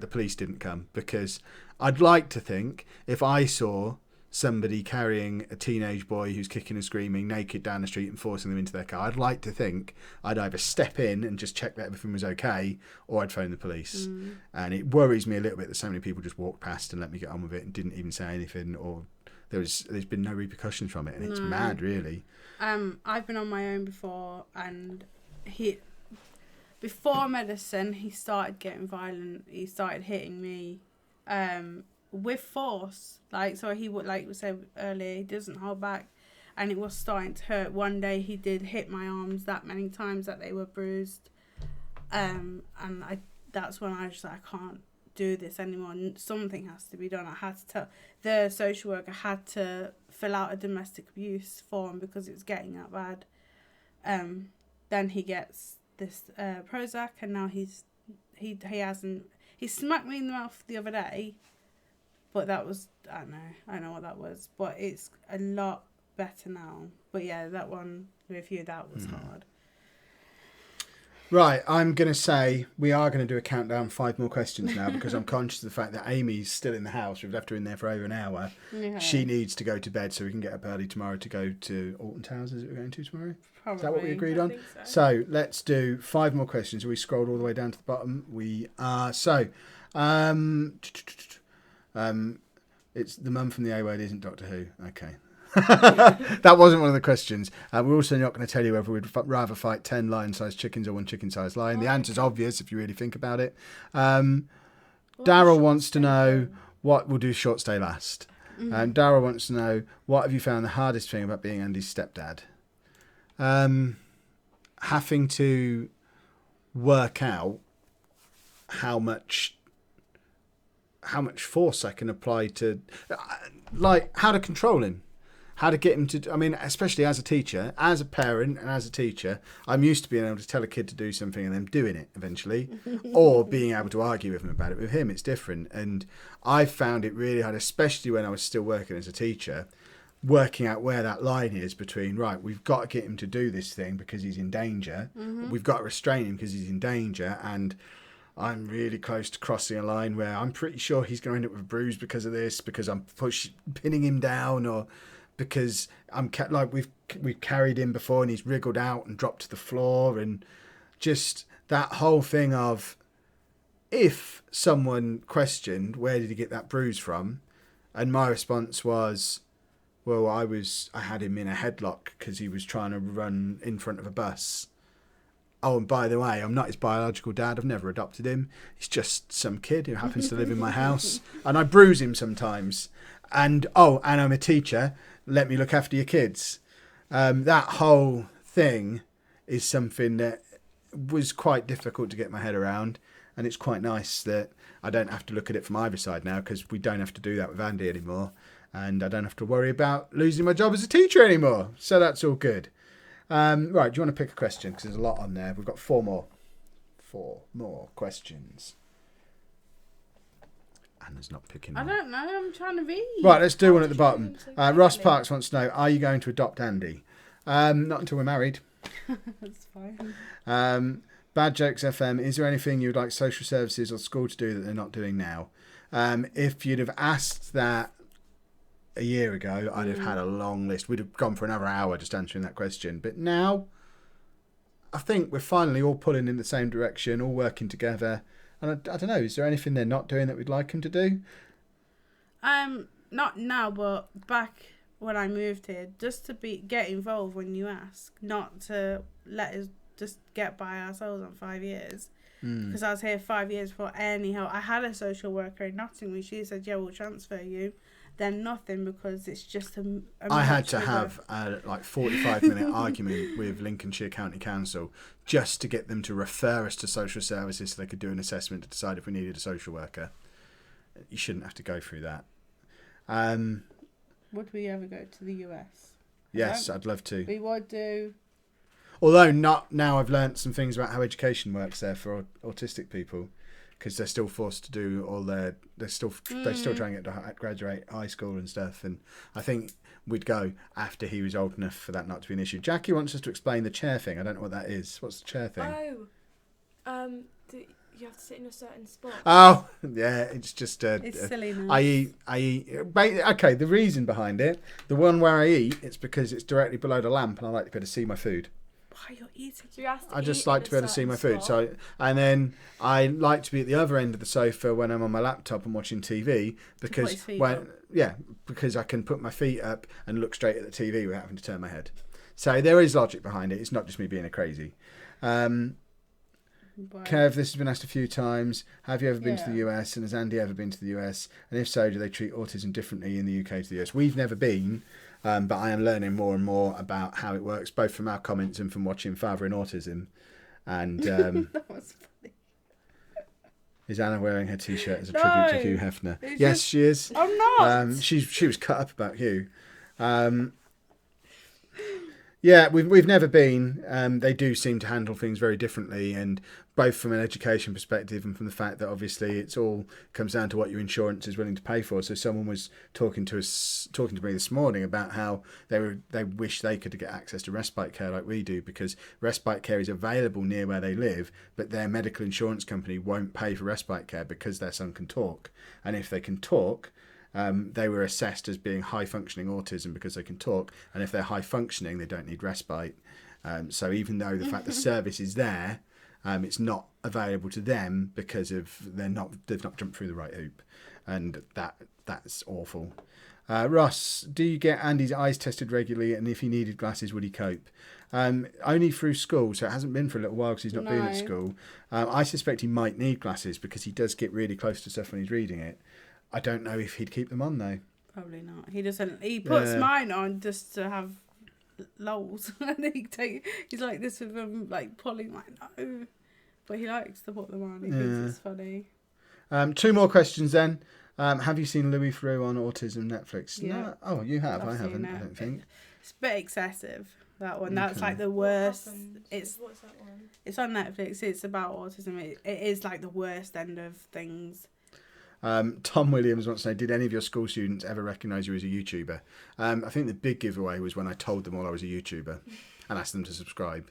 the police didn't come, because I'd like to think if I saw somebody carrying a teenage boy who's kicking and screaming naked down the street and forcing them into their car, I'd like to think I'd either step in and just check that everything was okay, or I'd phone the police. And it worries me a little bit that so many people just walked past and let me get on with it and didn't even say anything, or there's been no repercussions from it, and it's mad, really. I've been on my own before, and before medicine he started getting violent. He started hitting me with force, so he would, like we said earlier, he doesn't hold back, and it was starting to hurt. One day he did hit my arms that many times that they were bruised, and that's when I was like, I can't do this anymore. Something has to be done. I had to tell the social worker, had to fill out a domestic abuse form because it was getting that bad. Then he gets this Prozac, and now he smacked me in the mouth the other day. But that was, I don't know what that was. But it's a lot better now. But yeah, that one with you, that was hard. Right, I'm going to say we are going to do a countdown, 5 more questions now, because I'm conscious of the fact that Amy's still in the house. We've left her in there for over an hour. Yeah. She needs to go to bed so we can get up early tomorrow to go to Alton Towers. Is it we're going to tomorrow? Probably. Is that what we agreed on? So let's do 5 more questions. We scrolled all the way down to the bottom. We are. It's the mum from the A Word isn't Doctor Who. Okay. That wasn't one of the questions. We're also not going to tell you whether we'd rather fight 10 lion-sized chickens or 1 chicken-sized lion. The answer's obvious if you really think about it. Daryl wants to know what will do short stay last. Daryl wants to know, what have you found the hardest thing about being Andy's stepdad? Having to work out how much force I can apply to, like, how to control him, how to get him to, I mean, especially as a teacher, as a parent and as a teacher, I'm used to being able to tell a kid to do something and them doing it eventually, or being able to argue with him about it. With him, it's different. And I found it really hard, especially when I was still working as a teacher, working out where that line is between, right, we've got to get him to do this thing because he's in danger. We've got to restrain him because he's in danger. And I'm really close to crossing a line where I'm pretty sure he's going to end up with a bruise because of this, because I'm pinning him down, or because I'm we've carried him before and he's wriggled out and dropped to the floor, and just that whole thing of if someone questioned, where did he get that bruise from? And my response was, well, I had him in a headlock because he was trying to run in front of a bus. Oh, and by the way, I'm not his biological dad. I've never adopted him. He's just some kid who happens to live in my house. And I bruise him sometimes. And I'm a teacher. Let me look after your kids. That whole thing is something that was quite difficult to get my head around. And it's quite nice that I don't have to look at it from either side now, because we don't have to do that with Andy anymore. And I don't have to worry about losing my job as a teacher anymore. So that's all good. Right, do you want to pick a question? Because there's a lot on there. We've got 4 more questions. Anna's not picking I one. don't know. I'm trying to read. Right, let's do one at the bottom. Ross Parks wants to know, are you going to adopt Andy? Not until we're married. That's fine. Bad Jokes FM, is there anything you would like social services or school to do that they're not doing now? If you'd have asked that a year ago, I'd have had a long list. We'd have gone for another hour just answering that question. But now, I think we're finally all pulling in the same direction, all working together. And I don't know, is there anything they're not doing that we'd like them to do? Not now, but back when I moved here, just to get involved when you ask, not to let us just get by ourselves on 5 years. Because I was here 5 years before any help. I had a social worker in Nottingham. She said, yeah, we'll transfer you. Then nothing, because it's just a I had to have a 45-minute argument with Lincolnshire County Council just to get them to refer us to social services so they could do an assessment to decide if we needed a social worker. You shouldn't have to go through that. Would we ever go to the US? Yes, I'd love to. We would do. Although not now, I've learnt some things about how education works there for autistic people, because they're still forced to do all they're still trying to get to graduate high school and stuff. And I think we'd go after he was old enough for that not to be an issue. Jackie wants us to explain the chair thing. I don't know what that is. What's the chair thing? You have to sit in a certain spot. Oh, yeah, it's just It's silliness. I eat. Okay, the reason behind it, the one where I eat, it's because it's directly below the lamp, and I like to be able to see my food. Why you're eating? So you have to I just like to be able to see my food. So, and then I like to be at the other end of the sofa when I'm on my laptop and watching TV, because because I can put my feet up and look straight at the TV without having to turn my head. So there is logic behind it. It's not just me being a crazy. Kev, this has been asked a few times. Have you ever been to the US, and has Andy ever been to the US? And if so, do they treat autism differently in the UK to the US? We've never been, but I am learning more and more about how it works, both from our comments and from watching Father in Autism. And That was funny. is Anna wearing her T-shirt as a tribute to Hugh Hefner? Yes, she is. I'm not. She was cut up about Hugh. Yeah, we've never been. They do seem to handle things very differently, and both from an education perspective and from the fact that obviously it's all comes down to what your insurance is willing to pay for. So someone was talking to me this morning about how they wish they could get access to respite care like we do, because respite care is available near where they live, but their medical insurance company won't pay for respite care because their son can talk, and if they can talk. They were assessed as being high-functioning autism because they can talk, and if they're high-functioning, they don't need respite. So even though the fact the service is there, it's not available to them because they've not jumped through the right hoop, and that's awful. Ross, do you get Andy's eyes tested regularly, and if he needed glasses, would he cope? Only through school, so it hasn't been for a little while because he's not been at school. I suspect he might need glasses because he does get really close to stuff when he's reading it. I don't know if he'd keep them on though. Probably not. He doesn't. He puts mine on just to have lols, and he's like this with them, like pulling like no, but he likes to put them on. He thinks it's funny. 2 more questions then. Have you seen Louis Theroux on Autism Netflix? Yeah. No. Oh, you have. I I've haven't. seen I don't think. It's a bit excessive. That one. That's like the worst. What's that one? It's on Netflix. It's about autism. It is like the worst end of things. Tom Williams wants to know, did any of your school students ever recognise you as a YouTuber? I think the big giveaway was when I told them all I was a YouTuber and asked them to subscribe.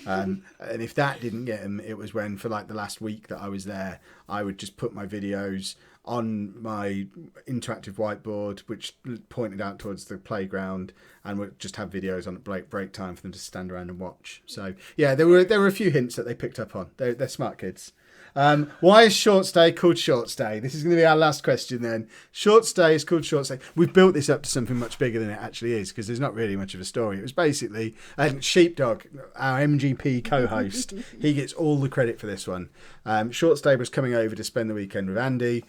And if that didn't get them, it was when for like the last week that I was there, I would just put my videos on my interactive whiteboard, which pointed out towards the playground, and would just have videos on at break time for them to stand around and watch. So yeah, there were a few hints that they picked up on. They're smart kids. Why is short stay called short stay? This is going to be our last question then. Short stay is called short stay. We've built this up to something much bigger than it actually is because there's not really much of a story. It was basically Sheepdog, our MGP co-host. He gets all the credit for this one. Short stay was coming over to spend the weekend with Andy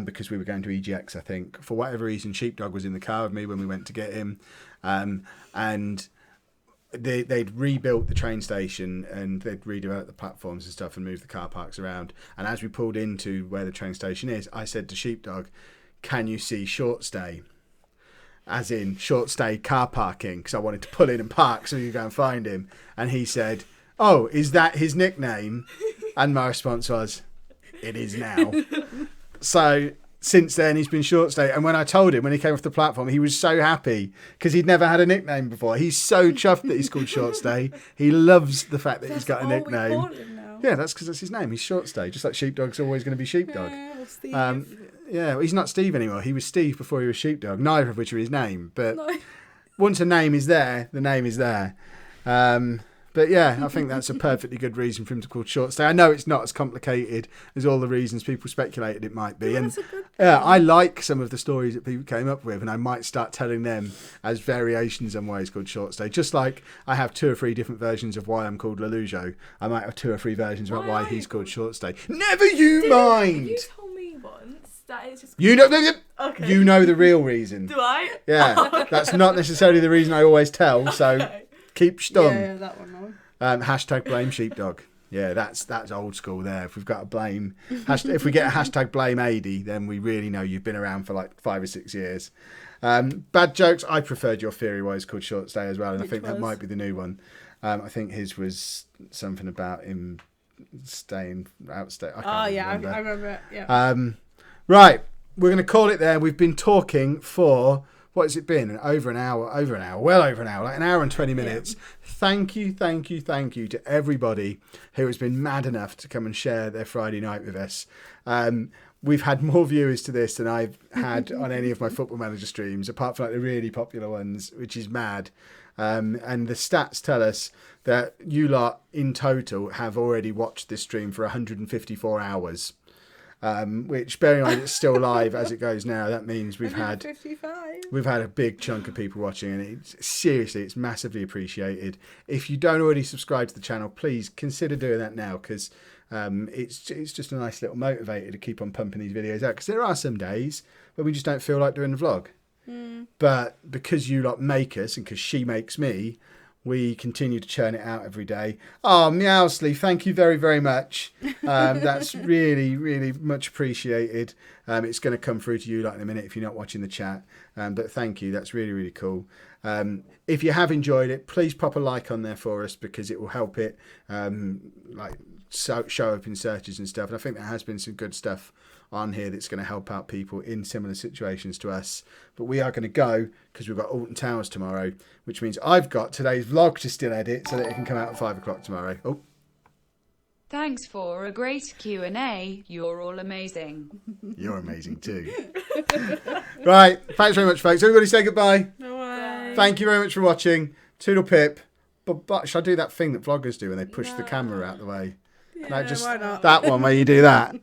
because we were going to EGX, I think. For whatever reason, Sheepdog was in the car with me when we went to get him. And they'd rebuilt the train station and they'd redeveloped the platforms and stuff and moved the car parks around. And as we pulled into where the train station is, I said to Sheepdog, can you see short stay? As in short stay car parking, because I wanted to pull in and park so you could go and find him. And he said, oh, is that his nickname? And my response was, it is now. So since then, he's been short stay. And when I told him, when he came off the platform, he was so happy because he'd never had a nickname before. He's so chuffed that he's called short stay. He loves the fact that he's got a nickname. Yeah, that's because that's his name. He's short stay. Just like Sheepdog's always going to be Sheepdog. Well, he's not Steve anymore. He was Steve before he was Sheepdog. Neither of which are his name. But once a name is there, the name is there. But yeah, I think that's a perfectly good reason for him to call short stay. I know it's not as complicated as all the reasons people speculated it might be. And I like some of the stories that people came up with, and I might start telling them as variations on why he's called short stay. Just like I have 2 or 3 different versions of why I'm called Lollujo, I might have 2 or 3 versions about why he's called short stay. Never you mind! You told me once that it's just... You know, okay. You know the real reason. Do I? Yeah, okay. That's not necessarily the reason I always tell, so keep stum. Yeah, that one. Hashtag blame Sheepdog. Yeah, that's old school there. If we've got to blame, if we get a hashtag blame AD, then we really know you've been around for like 5 or 6 years. Bad jokes. I preferred your theory why it's called short stay as well, and I think that might be the new one. I think his was something about him staying outstay. I remember it. Yeah. Right, we're going to call it there. We've been talking for... What has it been? Well over an hour, like an hour and 20 minutes. Yeah. Thank you to everybody who has been mad enough to come and share their Friday night with us. We've had more viewers to this than I've had on any of my Football Manager streams, apart from like the really popular ones, which is mad. And the stats tell us that you lot in total have already watched this stream for 154 hours. Which, bearing in mind it's still live as it goes now, that means we've had a big chunk of people watching, and it's massively appreciated. If you don't already subscribe to the channel, please consider doing that now, because it's just a nice little motivator to keep on pumping these videos out, because there are some days where we just don't feel like doing the vlog. But because you lot make us, and because she makes me, we continue to churn it out every day. Oh, Meowsley, thank you very, very much. That's really, really much appreciated. It's going to come through to you like in a minute if you're not watching the chat. But thank you. That's really, really cool. If you have enjoyed it, please pop a like on there for us, because it will help it show up in searches and stuff. And I think there has been some good stuff on here that's going to help out people in similar situations to us. But we are going to go, because we've got Alton Towers tomorrow, which means I've got today's vlog to still edit so that it can come out at 5 o'clock tomorrow. Oh. Thanks for a great Q&A. You're all amazing. You're amazing too. Right, thanks very much, folks. Everybody say goodbye. Bye. Thank you very much for watching. Toodle pip. But should I do that thing that vloggers do when they push the camera out the way? Yeah, No, just why not? that one where you do that.